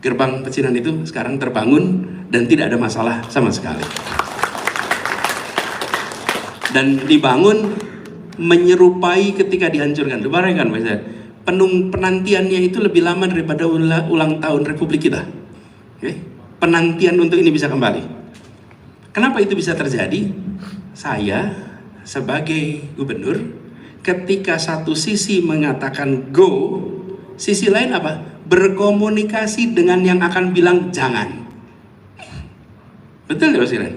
gerbang pecinan itu sekarang terbangun dan tidak ada masalah sama sekali. Dan dibangun menyerupai ketika dihancurkan. Bayangkan Pak, penantiannya itu lebih lama daripada ulang tahun Republik kita. Penantian untuk ini bisa kembali. Kenapa itu bisa terjadi? Saya sebagai gubernur, ketika satu sisi mengatakan go, sisi lain apa? Berkomunikasi dengan yang akan bilang jangan. Betul ya Pak?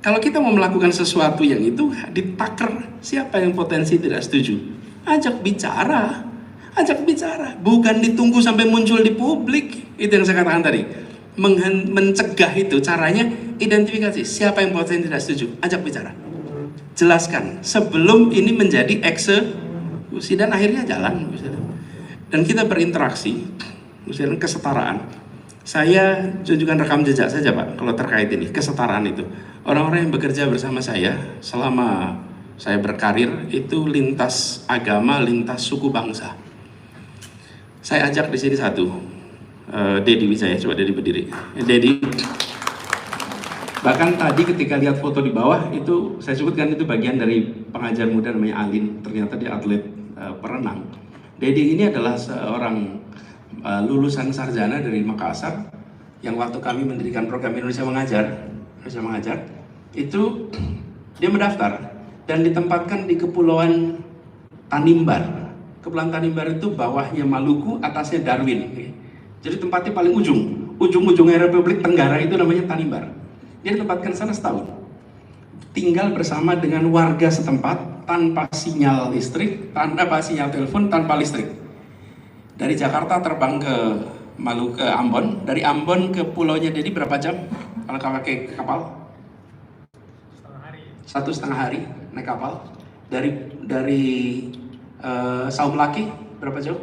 Kalau kita mau melakukan sesuatu yang itu ditaker, siapa yang potensi tidak setuju? Ajak bicara. Ajak bicara, bukan ditunggu sampai muncul di publik. Itu yang saya katakan tadi. Mencegah itu caranya identifikasi siapa yang potensi tidak setuju, ajak bicara. Jelaskan sebelum ini menjadi eksekusi dan akhirnya jalan. Dan kita berinteraksi, misalnya kesetaraan. Saya tunjukkan rekam jejak saja Pak, kalau terkait ini, kesetaraan itu. Orang-orang yang bekerja bersama saya selama saya berkarir itu lintas agama, lintas suku bangsa. Saya ajak di sini satu, Dedi Wijaya, coba Dedi berdiri. Dedi, bahkan tadi ketika lihat foto di bawah itu saya sebutkan itu bagian dari pengajar muda namanya Alin, ternyata dia atlet perenang. Dedi ini adalah seorang lulusan sarjana dari Makassar yang waktu kami mendirikan program Indonesia Mengajar, itu dia mendaftar dan ditempatkan di Kepulauan Tanimbar. Kepulauan Tanimbar itu bawahnya Maluku, atasnya Darwin. Jadi tempatnya paling ujung-ujungnya Republik Tenggara itu namanya Tanimbar. Dia ditempatkan sana setahun. Tinggal bersama dengan warga setempat tanpa sinyal listrik, tanpa sinyal telepon, tanpa listrik. Dari Jakarta terbang ke Maluku, ke Ambon. Dari Ambon ke pulaunya Dedi berapa jam kalau pakai kapal? 1,5 hari naik kapal. Dari Saum Laki berapa jauh?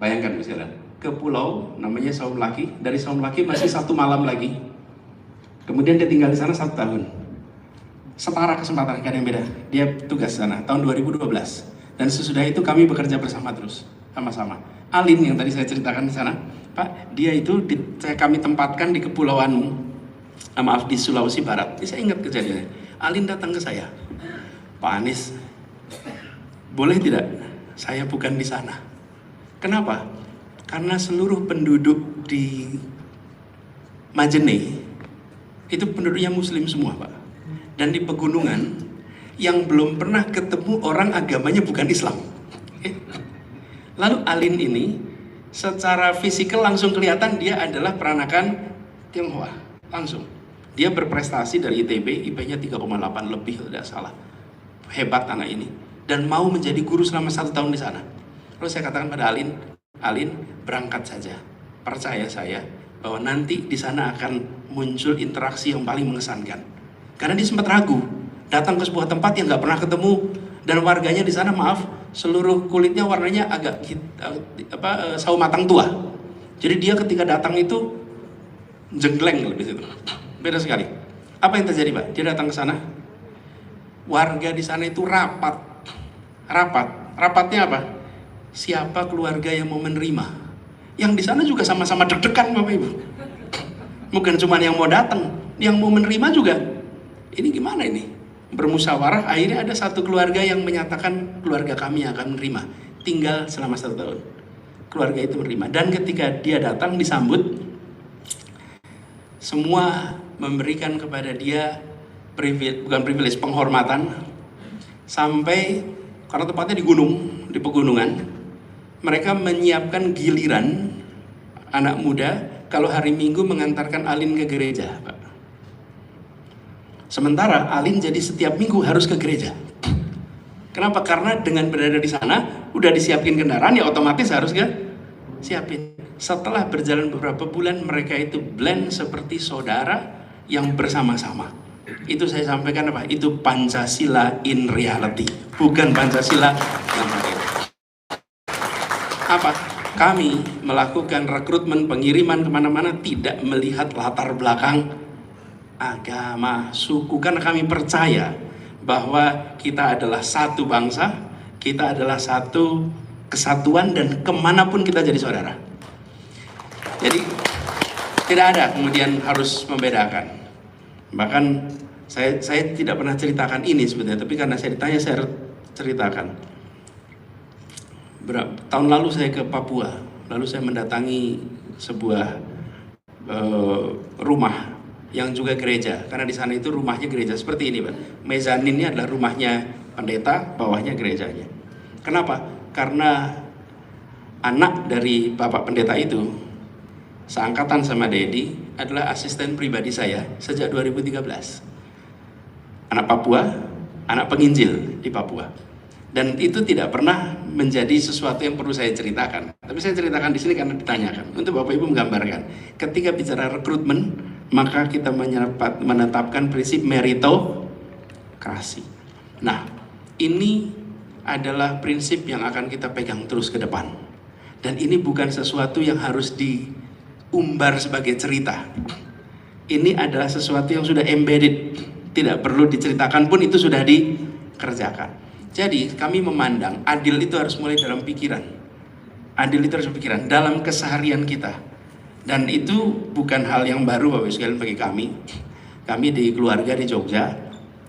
Bayangkan misalnya ke pulau namanya Saum Laki, dari Saum Laki masih 1 malam lagi. Kemudian dia tinggal di sana 1 tahun. Setara kesempatan, gak ada yang beda. Dia tugas sana tahun 2012. Dan sesudah itu kami bekerja bersama terus, sama-sama. Alin yang tadi saya ceritakan di sana, Pak, dia itu kami tempatkan di kepulauan, maaf, di Sulawesi Barat. Ini saya ingat kejadiannya. Alin datang ke saya, Pak Anies, boleh tidak saya bukan di sana? Kenapa? Karena seluruh penduduk di Majene itu penduduknya Muslim semua, Pak. Dan di pegunungan yang belum pernah ketemu orang agamanya bukan Islam. Lalu Alin ini secara fisikal langsung kelihatan dia adalah peranakan Tionghoa, langsung. Dia berprestasi dari ITB, IP-nya 3,8 lebih, tidak salah. Hebat anak ini. Dan mau menjadi guru selama 1 tahun di sana. Lalu saya katakan pada Alin, berangkat saja. Percaya saya bahwa nanti di sana akan muncul interaksi yang paling mengesankan. Karena dia sempat ragu, datang ke sebuah tempat yang nggak pernah ketemu, dan warganya di sana, maaf, seluruh kulitnya warnanya agak sawo matang tua. Jadi dia ketika datang itu jenggleng lebih itu, beda sekali. Apa yang terjadi, Pak? Dia datang ke sana, warga di sana itu rapat. Rapatnya apa? Siapa keluarga yang mau menerima? Yang di sana juga sama-sama deg-degan, Bapak Ibu. Bukan cuma yang mau datang, yang mau menerima juga. Ini gimana ini? Bermusyawarah, akhirnya ada satu keluarga yang menyatakan keluarga kami akan menerima. Tinggal selama 1 tahun. Keluarga itu menerima. Dan ketika dia datang disambut, semua memberikan kepada dia privilege, penghormatan. Sampai, karena tempatnya di gunung, di pegunungan, mereka menyiapkan giliran anak muda kalau hari Minggu mengantarkan Alin ke gereja, Pak. Sementara Alin jadi setiap minggu harus ke gereja. Kenapa? Karena dengan berada di sana, udah disiapin kendaraan, ya otomatis harus siapin. Setelah berjalan beberapa bulan, mereka itu blend seperti saudara yang bersama-sama. Itu saya sampaikan apa? Itu Pancasila in reality, bukan Pancasila yang lain. Apa? Kami melakukan rekrutmen, pengiriman kemana-mana tidak melihat latar belakang agama, suku, karena kami percaya bahwa kita adalah satu bangsa, kita adalah satu kesatuan, dan kemanapun kita jadi saudara. Jadi tidak ada kemudian harus membedakan. Bahkan saya tidak pernah ceritakan ini sebenarnya, tapi karena saya ditanya saya ceritakan. Tahun lalu saya ke Papua, lalu saya mendatangi sebuah rumah yang juga gereja, karena di sana itu rumahnya gereja seperti ini, Pak. Mezaninnya adalah rumahnya pendeta, bawahnya gerejanya. Kenapa? Karena anak dari bapak pendeta itu, seangkatan sama Dedi, adalah asisten pribadi saya sejak 2013. Anak Papua, anak penginjil di Papua. Dan itu tidak pernah menjadi sesuatu yang perlu saya ceritakan. Tapi saya ceritakan di sini karena ditanyakan. Untuk Bapak Ibu menggambarkan, ketika bicara rekrutmen, maka kita menetapkan prinsip meritokrasi. Nah, ini adalah prinsip yang akan kita pegang terus ke depan. Dan ini bukan sesuatu yang harus diumbar sebagai cerita. Ini adalah sesuatu yang sudah embedded. Tidak perlu diceritakan pun itu sudah dikerjakan. Jadi kami memandang adil itu harus mulai dalam pikiran. Adil itu harus pikiran dalam keseharian kita. Dan itu bukan hal yang baru Bapak Ibu sekalian bagi kami. Kami di keluarga di Jogja,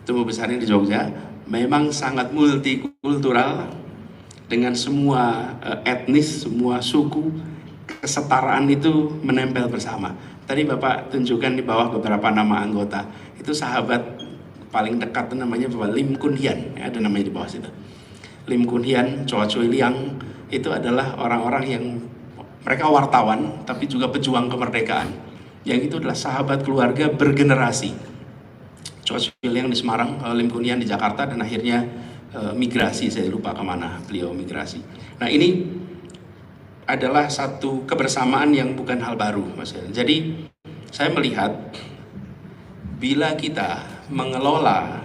tumbuh besarnya di Jogja, memang sangat multikultural dengan semua etnis, semua suku, kesetaraan itu menempel bersama. Tadi Bapak tunjukkan di bawah beberapa nama anggota. Itu sahabat paling dekat namanya Bapak Lim Kun Hian, ada namanya di bawah situ. Lim Kun Hian, Choa Choi Liang, itu adalah orang-orang yang mereka wartawan tapi juga pejuang kemerdekaan. yang itu adalah sahabat keluarga bergenerasi. Choswil yang di Semarang, Lim Kunian di Jakarta, dan akhirnya migrasi, saya lupa kemana beliau migrasi. Nah, ini adalah satu kebersamaan yang bukan hal baru, Mas. Jadi saya melihat bila kita mengelola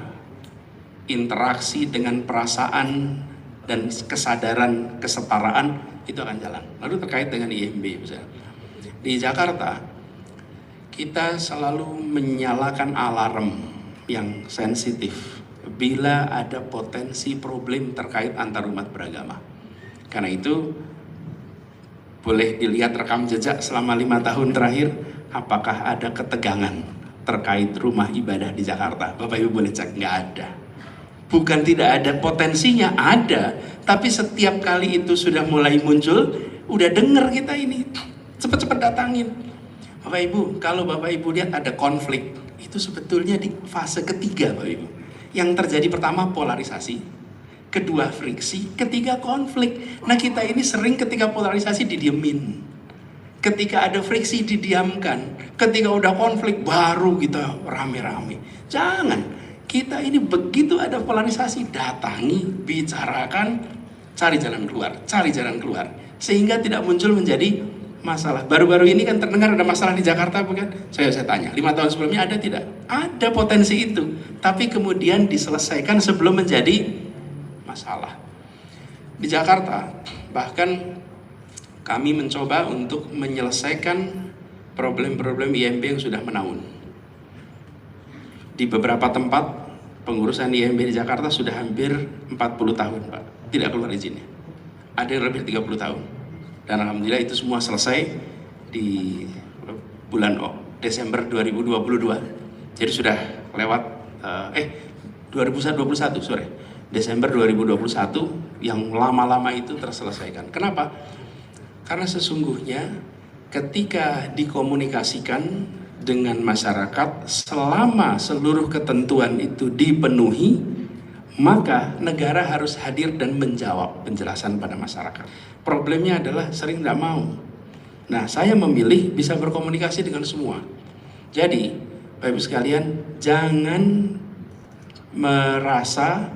interaksi dengan perasaan dan kesadaran kesetaraan, itu akan jalan. Lalu terkait dengan IMB, misalnya di Jakarta kita selalu menyalakan alarm yang sensitif bila ada potensi problem terkait antarumat beragama. Karena itu boleh dilihat rekam jejak selama 5 tahun terakhir, apakah ada ketegangan terkait rumah ibadah di Jakarta. Bapak Ibu boleh cek, nggak ada. Bukan tidak ada, potensinya ada, tapi setiap kali itu sudah mulai muncul, udah denger kita ini, cepat-cepat datangin. Bapak Ibu, kalau Bapak Ibu lihat ada konflik, itu sebetulnya di fase ketiga, Bapak Ibu. Yang terjadi pertama polarisasi, kedua friksi, ketiga konflik. Nah, kita ini sering ketika polarisasi didiemin, ketika ada friksi didiamkan, ketika udah konflik baru kita rame-rame. Jangan, kita ini begitu ada polarisasi, datangi, bicarakan, cari jalan keluar, sehingga tidak muncul menjadi masalah. Baru-baru ini kan terdengar ada masalah di Jakarta, bukan? Saya tanya, 5 tahun sebelumnya ada tidak? Ada potensi itu, tapi kemudian diselesaikan sebelum menjadi masalah. Di Jakarta, bahkan kami mencoba untuk menyelesaikan problem-problem IMB yang sudah menaun. Di beberapa tempat, pengurusan IMB di Jakarta sudah hampir 40 tahun, Pak. Tidak keluar izinnya. Ada yang lebih 30 tahun. Dan alhamdulillah itu semua selesai di bulan Desember 2022. Jadi sudah lewat 2021 sore. Desember 2021 yang lama-lama itu terselesaikan. Kenapa? Karena sesungguhnya ketika dikomunikasikan dengan masyarakat, selama seluruh ketentuan itu dipenuhi, maka negara harus hadir dan menjawab penjelasan pada masyarakat. Problemnya adalah sering tidak mau. Nah, saya memilih bisa berkomunikasi dengan semua. Jadi, Bapak Ibu sekalian, jangan merasa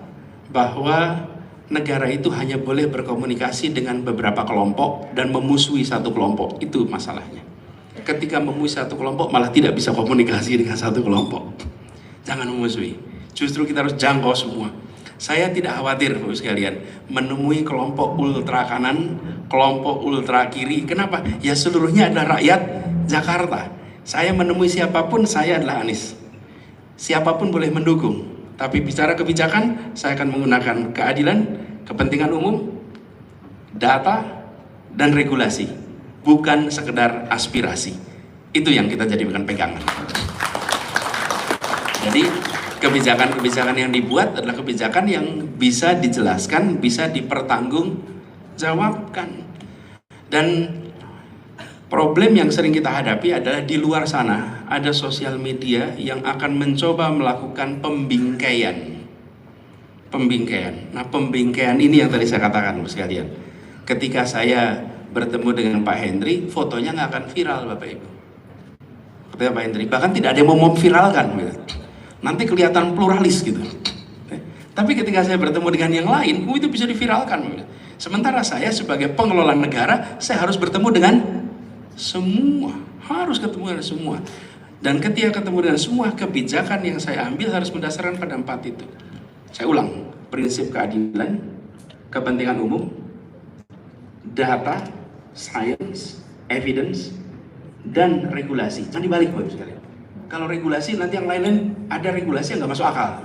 bahwa negara itu hanya boleh berkomunikasi dengan beberapa kelompok dan memusuhi satu kelompok. Itu masalahnya. Ketika memusuhi satu kelompok malah tidak bisa komunikasi dengan satu kelompok. Jangan memusuhi. Justru kita harus jangkau semua. Saya tidak khawatir, Bapak sekalian, menemui kelompok ultra kanan, kelompok ultra kiri. Kenapa? Ya seluruhnya adalah rakyat Jakarta. Saya menemui siapapun, saya adalah Anies. Siapapun boleh mendukung. Tapi bicara kebijakan, saya akan menggunakan keadilan, kepentingan umum, data, dan regulasi. Bukan sekedar aspirasi. Itu yang kita jadikan pegangan. Jadi, kebijakan-kebijakan yang dibuat adalah kebijakan yang bisa dijelaskan, bisa dipertanggungjawabkan. Dan problem yang sering kita hadapi adalah di luar sana ada sosial media yang akan mencoba melakukan pembingkaian. Nah, pembingkaian ini yang tadi saya katakan, sekalian. Ketika saya bertemu dengan Pak Hendri, fotonya nggak akan viral, Bapak Ibu. Ketika Pak Hendri, bahkan tidak ada yang mau memviralkan. Nanti kelihatan pluralis gitu. Tapi ketika saya bertemu dengan yang lain, itu bisa diviralkan. Sementara saya sebagai pengelola negara, saya harus bertemu dengan semua. Harus ketemu dengan semua. Dan ketika ketemu dengan semua, kebijakan yang saya ambil harus berdasarkan pada 4 itu. Saya ulang, prinsip keadilan, kepentingan umum, data, science, evidence, dan regulasi. Jangan dibalik, Bapak Ibu sekalian. Kalau regulasi nanti yang lain-lain ada regulasi yang nggak masuk akal,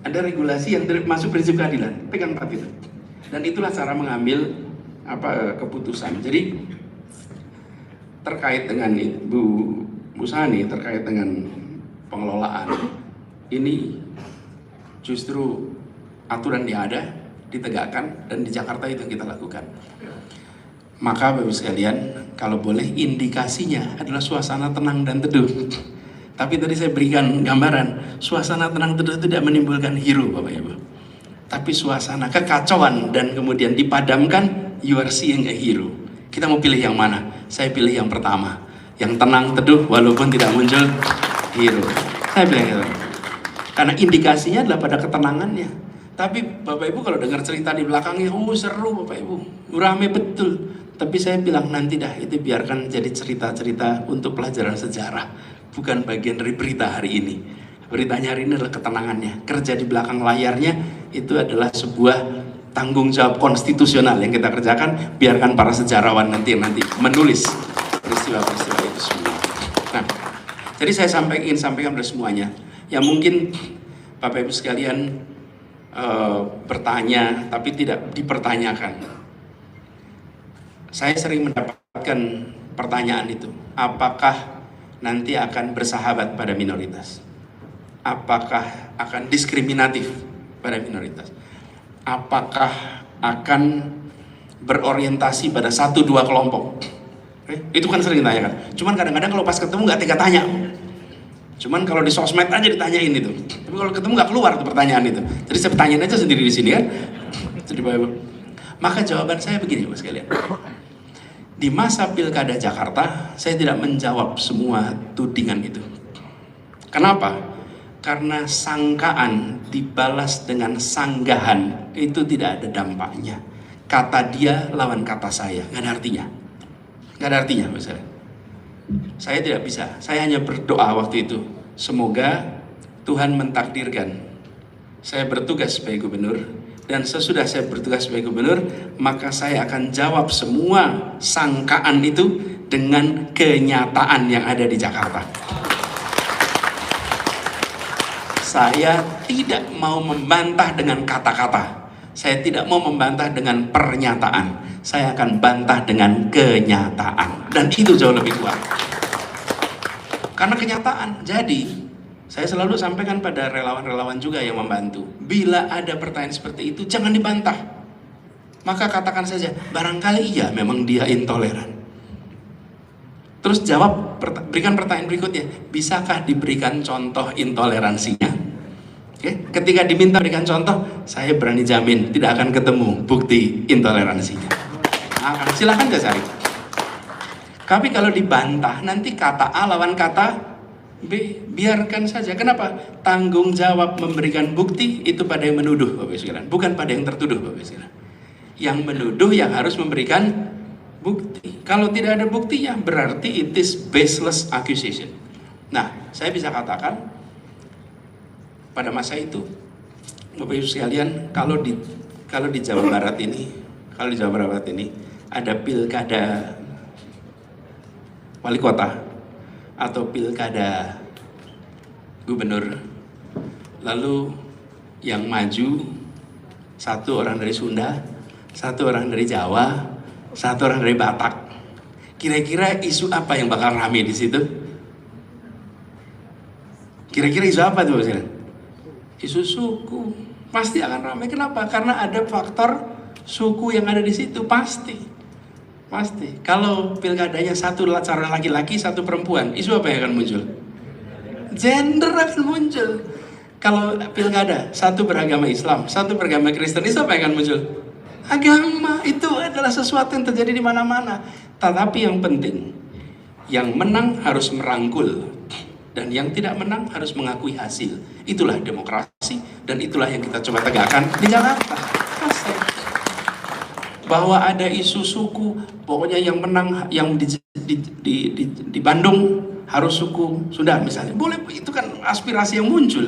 ada regulasi yang masuk prinsip keadilan, pegang 4 itu. Dan itulah cara mengambil keputusan. Jadi terkait dengan Bu Sani, terkait dengan pengelolaan ini, justru aturan yang ada ditegakkan dan di Jakarta itu yang kita lakukan. Maka Bapak Ibu sekalian, kalau boleh indikasinya adalah suasana tenang dan teduh. Tapi tadi saya berikan gambaran, suasana tenang teduh tidak menimbulkan hiru, Bapak Ibu. Tapi suasana kekacauan dan kemudian dipadamkan, you are seeing a hero. Kita mau pilih yang mana? Saya pilih yang pertama. yang tenang teduh walaupun tidak muncul hero. Saya bilang gitu. Karena indikasinya adalah pada ketenangannya. Tapi Bapak Ibu kalau dengar cerita di belakangnya, seru Bapak Ibu, rame betul. Tapi saya bilang nanti dah, itu biarkan jadi cerita-cerita untuk pelajaran sejarah, bukan bagian dari berita hari ini. Beritanya hari ini adalah ketenangannya. Kerja di belakang layarnya itu adalah sebuah tanggung jawab konstitusional yang kita kerjakan. Biarkan para sejarawan nanti menulis peristiwa-peristiwa itu semua. Nah, jadi saya ingin sampaikan pada semuanya. Ya mungkin Bapak Ibu sekalian bertanya tapi tidak dipertanyakan. Saya sering mendapatkan pertanyaan itu. Apakah nanti akan bersahabat pada minoritas? Apakah akan diskriminatif pada minoritas? Apakah akan berorientasi pada 1-2 kelompok? Itu kan sering ditanyakan. Cuman kadang-kadang kalau pas ketemu nggak tega tanya. Cuman kalau di sosmed aja ditanyain itu. Tapi kalau ketemu nggak keluar tuh pertanyaan itu. Jadi saya tanyain aja sendiri di sini kan. Jadi maka jawaban saya begini Mas sekalian. Di masa Pilkada Jakarta, saya tidak menjawab semua tudingan itu. Kenapa? Karena sangkaan dibalas dengan sanggahan itu tidak ada dampaknya. Kata dia lawan kata saya, nggak ada artinya. Nggak ada artinya misalnya. Saya tidak bisa, saya hanya berdoa waktu itu. Semoga Tuhan mentakdirkan saya bertugas sebagai gubernur. Dan sesudah saya bertugas sebagai gubernur, maka saya akan jawab semua sangkaan itu dengan kenyataan yang ada di Jakarta. Saya tidak mau membantah dengan kata-kata. Saya tidak mau membantah dengan pernyataan. Saya akan bantah dengan kenyataan. Dan itu jauh lebih kuat. Karena kenyataan. Jadi, saya selalu sampaikan pada relawan-relawan juga yang membantu. Bila ada pertanyaan seperti itu, jangan dibantah. Maka katakan saja, barangkali iya memang dia intoleran. Terus jawab, berikan pertanyaan berikutnya. Bisakah diberikan contoh intoleransinya? Oke? Ketika diminta berikan contoh, saya berani jamin tidak akan ketemu bukti intoleransinya. Nah, silahkan saya cari. Tapi kalau dibantah, nanti kata A lawan kata B, biarkan saja. Kenapa? Tanggung jawab memberikan bukti itu pada yang menuduh, Bapak Ibu sekalian, bukan pada yang tertuduh, Bapak Ibu sekalian. Yang menuduh yang harus memberikan bukti. Kalau tidak ada buktinya, berarti it is baseless accusation. Nah, saya bisa katakan pada masa itu, Bapak Ibu sekalian, kalau di Jawa Barat ini, ada pilkada wali kota atau pilkada gubernur, lalu yang maju satu orang dari Sunda, satu orang dari Jawa, satu orang dari Batak. Kira-kira isu apa yang bakal rame di situ? Kira-kira isu apa tuh Mas? Isu suku pasti akan ramai. Kenapa? Karena ada faktor suku yang ada di situ, pasti. Kalau pilkadanya satu calon laki-laki, satu perempuan, isu apa yang akan muncul? Gender akan muncul. Kalau pilkada satu beragama Islam, satu beragama Kristen, isu apa yang akan muncul? Agama. Itu adalah sesuatu yang terjadi di mana-mana. Tetapi yang penting, yang menang harus merangkul. Dan yang tidak menang harus mengakui hasil. Itulah demokrasi dan itulah yang kita coba tegakkan di Jakarta. Bahwa ada isu suku, pokoknya yang menang yang di Bandung harus suku Sunda misalnya. Boleh, itu kan aspirasi yang muncul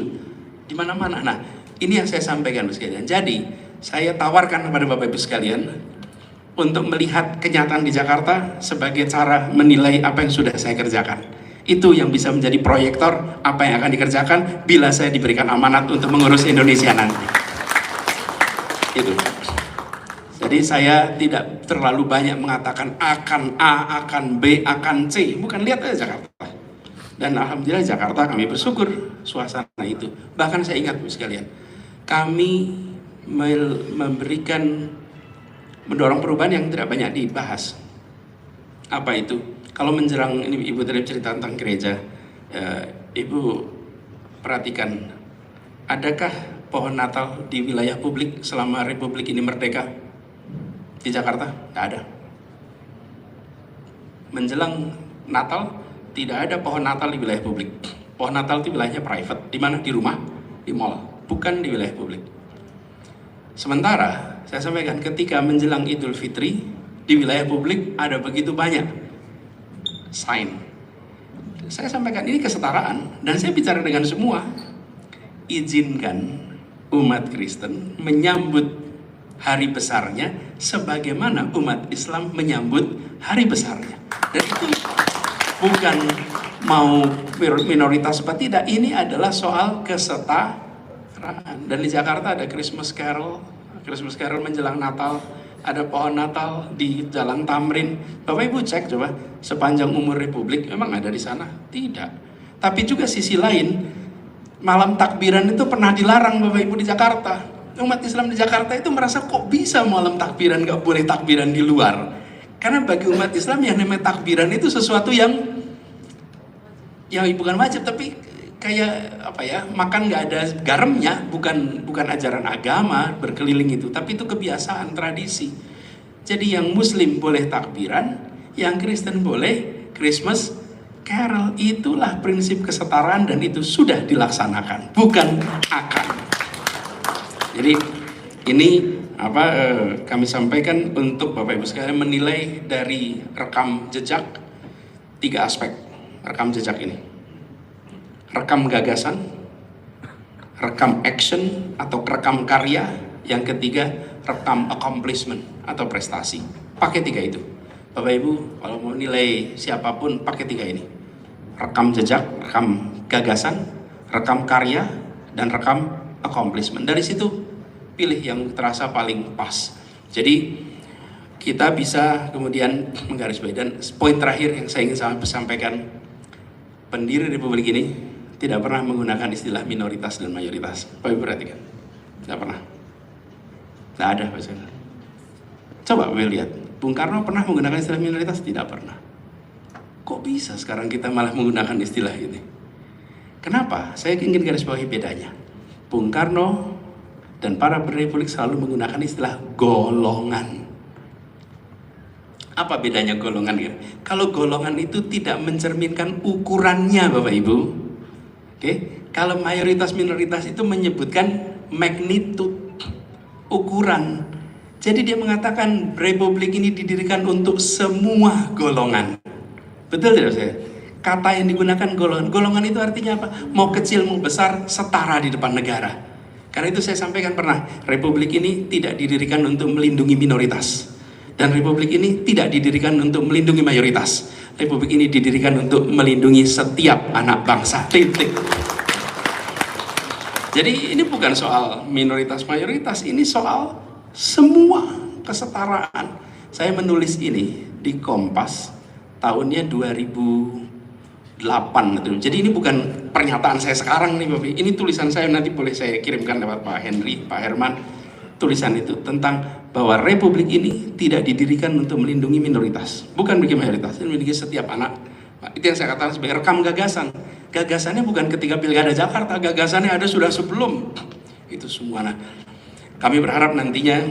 di mana-mana. Nah, ini yang saya sampaikan sekalian. Jadi, saya tawarkan kepada Bapak Ibu sekalian untuk melihat kenyataan di Jakarta sebagai cara menilai apa yang sudah saya kerjakan. Itu yang bisa menjadi proyektor apa yang akan dikerjakan bila saya diberikan amanat untuk mengurus Indonesia nanti. Itu. Jadi saya tidak terlalu banyak mengatakan akan A, akan B, akan C. Bukan, lihat aja Jakarta. Dan alhamdulillah Jakarta kami bersyukur suasana itu. Bahkan saya ingat sekalian, kami mendorong perubahan yang tidak banyak dibahas. Apa itu? Kalau menjelang ini Ibu tadi cerita tentang gereja, Ibu perhatikan, adakah pohon Natal di wilayah publik selama Republik ini merdeka? Di Jakarta? Nggak ada. Menjelang Natal tidak ada pohon Natal di wilayah publik. Pohon Natal itu wilayahnya private. Di mana? Di rumah, di mall, bukan di wilayah publik. Sementara saya sampaikan ketika menjelang Idul Fitri di wilayah publik ada begitu banyak sign. Saya sampaikan ini kesetaraan dan saya bicara dengan semua. Izinkan umat Kristen menyambut hari besarnya sebagaimana umat Islam menyambut hari besarnya. Dan itu bukan mau minoritas apa tidak, ini adalah soal kesetaraan. Dan di Jakarta ada Christmas Carol menjelang Natal, ada pohon Natal di Jalan Tamrin. Bapak Ibu cek coba, sepanjang umur Republik memang ada di sana? Tidak. Tapi juga sisi lain, malam takbiran itu pernah dilarang Bapak Ibu di Jakarta. Umat Islam di Jakarta itu merasa kok bisa malam takbiran, gak boleh takbiran di luar. Karena bagi umat Islam yang namanya takbiran itu sesuatu yang bukan wajib, tapi kayak apa ya, makan nggak ada garamnya, bukan ajaran agama berkeliling itu, tapi itu kebiasaan, tradisi. Jadi yang Muslim boleh takbiran, yang Kristen boleh Christmas Carol. Itulah prinsip kesetaraan dan itu sudah dilaksanakan, bukan akan. Jadi ini kami sampaikan untuk Bapak Ibu sekalian menilai dari rekam jejak 3 aspek rekam jejak ini. Rekam gagasan, rekam action atau rekam karya, yang ketiga rekam accomplishment atau prestasi. Pakai 3 itu. Bapak Ibu kalau mau nilai siapapun pakai 3 ini. Rekam jejak, rekam gagasan, rekam karya, dan rekam accomplishment. Dari situ pilih yang terasa paling pas. Jadi kita bisa kemudian menggarisbawahi. Dan poin terakhir yang saya ingin sampaikan, pendiri Republik ini tidak pernah menggunakan istilah minoritas dan mayoritas. Bapak Ibu perhatikan, tidak pernah. Tidak ada Pak Saudara. Coba Bapak lihat, Bung Karno pernah menggunakan istilah minoritas? Tidak pernah. Kok bisa sekarang kita malah menggunakan istilah ini? Kenapa? Saya ingin garis bawahi bedanya. Bung Karno dan para Republik selalu menggunakan istilah golongan. Apa bedanya golongan? Kalau golongan itu tidak mencerminkan ukurannya Bapak Ibu. Oke, kalau mayoritas minoritas itu menyebutkan magnitude, ukuran. Jadi dia mengatakan Republik ini didirikan untuk semua golongan. Betul tidak saya? Kata yang digunakan golongan. Golongan itu artinya apa? Mau kecil mau besar setara di depan negara. Karena itu saya sampaikan pernah, Republik ini tidak didirikan untuk melindungi minoritas. Dan Republik ini tidak didirikan untuk melindungi mayoritas. Republik ini didirikan untuk melindungi setiap anak bangsa. Titik. Jadi ini bukan soal minoritas mayoritas, ini soal semua kesetaraan. Saya menulis ini di Kompas tahunnya 2008. Jadi ini bukan pernyataan saya sekarang nih Bapak. Ini tulisan saya, nanti boleh saya kirimkan lewat Pak Henry, Pak Herman. Tulisan itu tentang bahwa Republik ini tidak didirikan untuk melindungi minoritas, bukan bagi mayoritas, ini melindungi setiap anak. Itu yang saya katakan sebagai rekam gagasan. Gagasannya bukan ketika Pilkada Jakarta, gagasannya ada sudah sebelum itu semua. Nah, kami berharap nantinya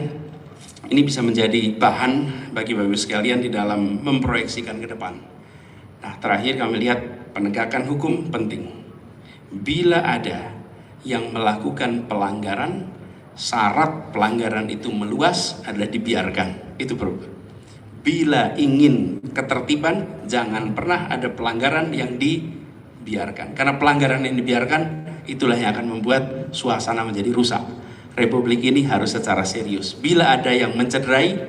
ini bisa menjadi bahan bagi Bapak Ibu sekalian di dalam memproyeksikan ke depan. Nah, terakhir kami lihat penegakan hukum penting. Bila ada yang melakukan pelanggaran, syarat pelanggaran itu meluas adalah dibiarkan. Itu berubah. Bila ingin ketertiban, jangan pernah ada pelanggaran yang dibiarkan. Karena pelanggaran yang dibiarkan, itulah yang akan membuat suasana menjadi rusak. Republik ini harus secara serius. Bila ada yang mencederai,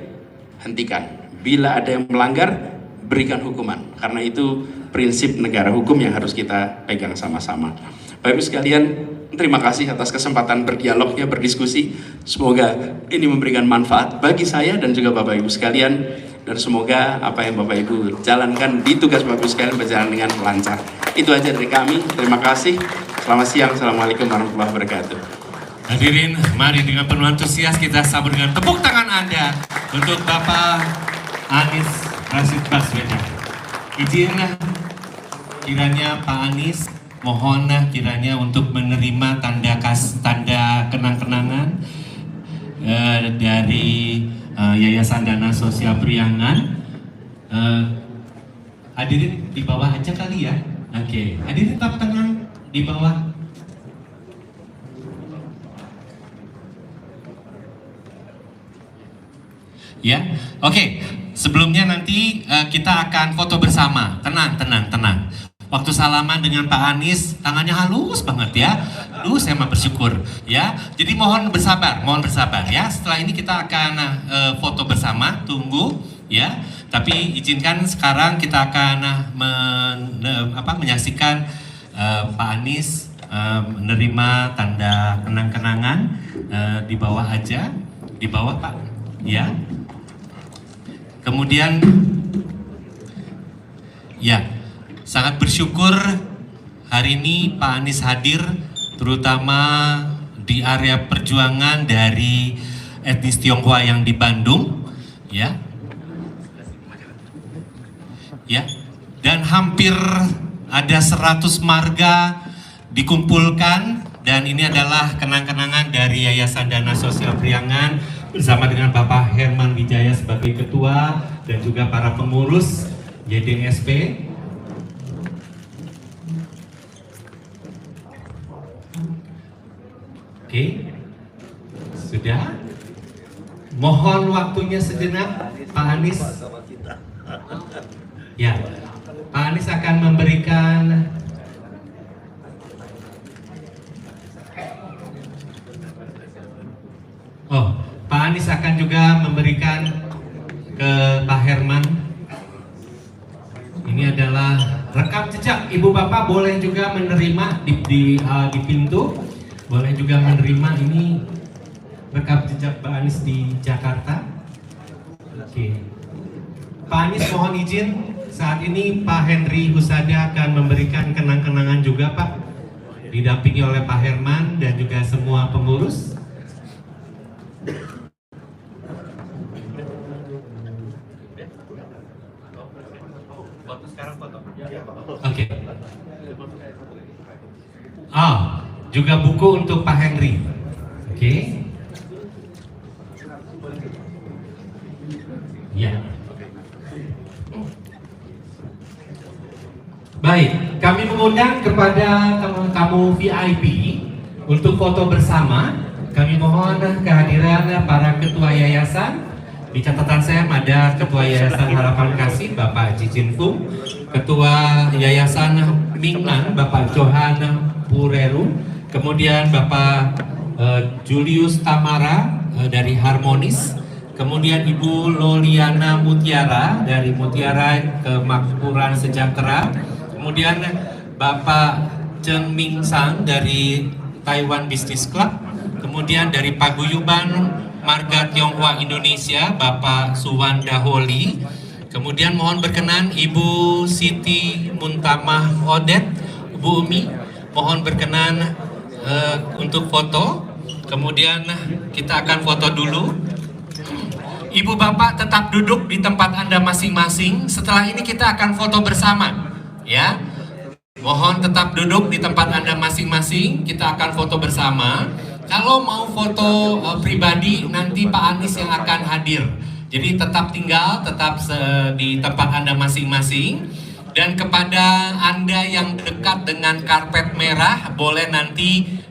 hentikan. Bila ada yang melanggar, berikan hukuman. Karena itu prinsip negara hukum yang harus kita pegang sama-sama. Bapak Ibu sekalian, terima kasih atas kesempatan berdialognya, berdiskusi. Semoga ini memberikan manfaat bagi saya dan juga Bapak Ibu sekalian. Dan semoga apa yang Bapak Ibu jalankan di tugas Bapak Ibu sekalian berjalan dengan lancar. Itu aja dari kami. Terima kasih. Selamat siang. Assalamualaikum warahmatullahi wabarakatuh. Hadirin, mari dengan penuh antusias kita sambut dengan tepuk tangan Anda untuk Bapak Anies Rashid Baswedan. Izinlah kiranya Pak Anies, mohon kiranya untuk menerima tanda kenang-kenangan dari Yayasan Dana Sosial Priangan. Hadirin di bawah aja kali ya. Oke, hadirin tetap tenang di bawah. Ya, oke. Sebelumnya nanti kita akan foto bersama. Tenang, tenang, tenang. Waktu salaman dengan Pak Anies, tangannya halus banget ya. Aduh, saya mah bersyukur ya. Jadi mohon bersabar ya. Setelah ini kita akan foto bersama, tunggu ya. Tapi izinkan sekarang kita akan menyaksikan Pak Anies menerima tanda kenang-kenangan di bawah aja, di bawah Pak ya. Kemudian ya, sangat bersyukur hari ini Pak Anies hadir, terutama di area perjuangan dari etnis Tionghoa yang di Bandung, ya, dan hampir ada 100 marga dikumpulkan, dan ini adalah kenang-kenangan dari Yayasan Dana Sosial Priangan bersama dengan Bapak Herman Wijaya sebagai ketua dan juga para pengurus YDSP. Oke, sudah. Mohon waktunya sejenak, Pak Anies. Ya, Pak Anies akan memberikan Pak Anies akan juga memberikan ke Pak Herman. Ini adalah rekam jejak. Ibu Bapak boleh juga menerima di pintu. Boleh juga menerima ini rekam jejak Pak Anies di Jakarta. Oke. Pak Anies mohon izin, saat ini Pak Henry Husada akan memberikan kenang-kenangan juga Pak, didampingi oleh Pak Herman dan juga semua pengurus. Oke. Juga buku untuk Pak Henry. Oke. Ya. Baik, kami mengundang kepada tamu-tamu VIP untuk foto bersama. Kami mohon kehadiran para ketua yayasan. Di catatan saya ada Ketua Yayasan Harapan Kasih Bapak Jijin Fung, Ketua Yayasan Mingnan Bapak Johan Pureru, kemudian Bapak Julius Tamara dari Harmonis, kemudian Ibu Loliana Mutiara dari Mutiara Kemakmuran Sejahtera, kemudian Bapak Cheng Ming Sang dari Taiwan Business Club, kemudian dari Paguyuban Marga Tionghoa Indonesia Bapak Suwanda Holi, kemudian mohon berkenan Ibu Siti Muntamah Odet, Bu Umi, mohon berkenan untuk foto. Kemudian kita akan foto dulu. Ibu Bapak tetap duduk di tempat Anda masing-masing. Setelah ini kita akan foto bersama, ya. Mohon tetap duduk di tempat Anda masing-masing. Kita akan foto bersama. Kalau mau foto pribadi, nanti Pak Anies yang akan hadir. Jadi tetap tinggal, tetap di tempat Anda masing-masing. Dan kepada Anda yang dekat dengan karpet merah, boleh nanti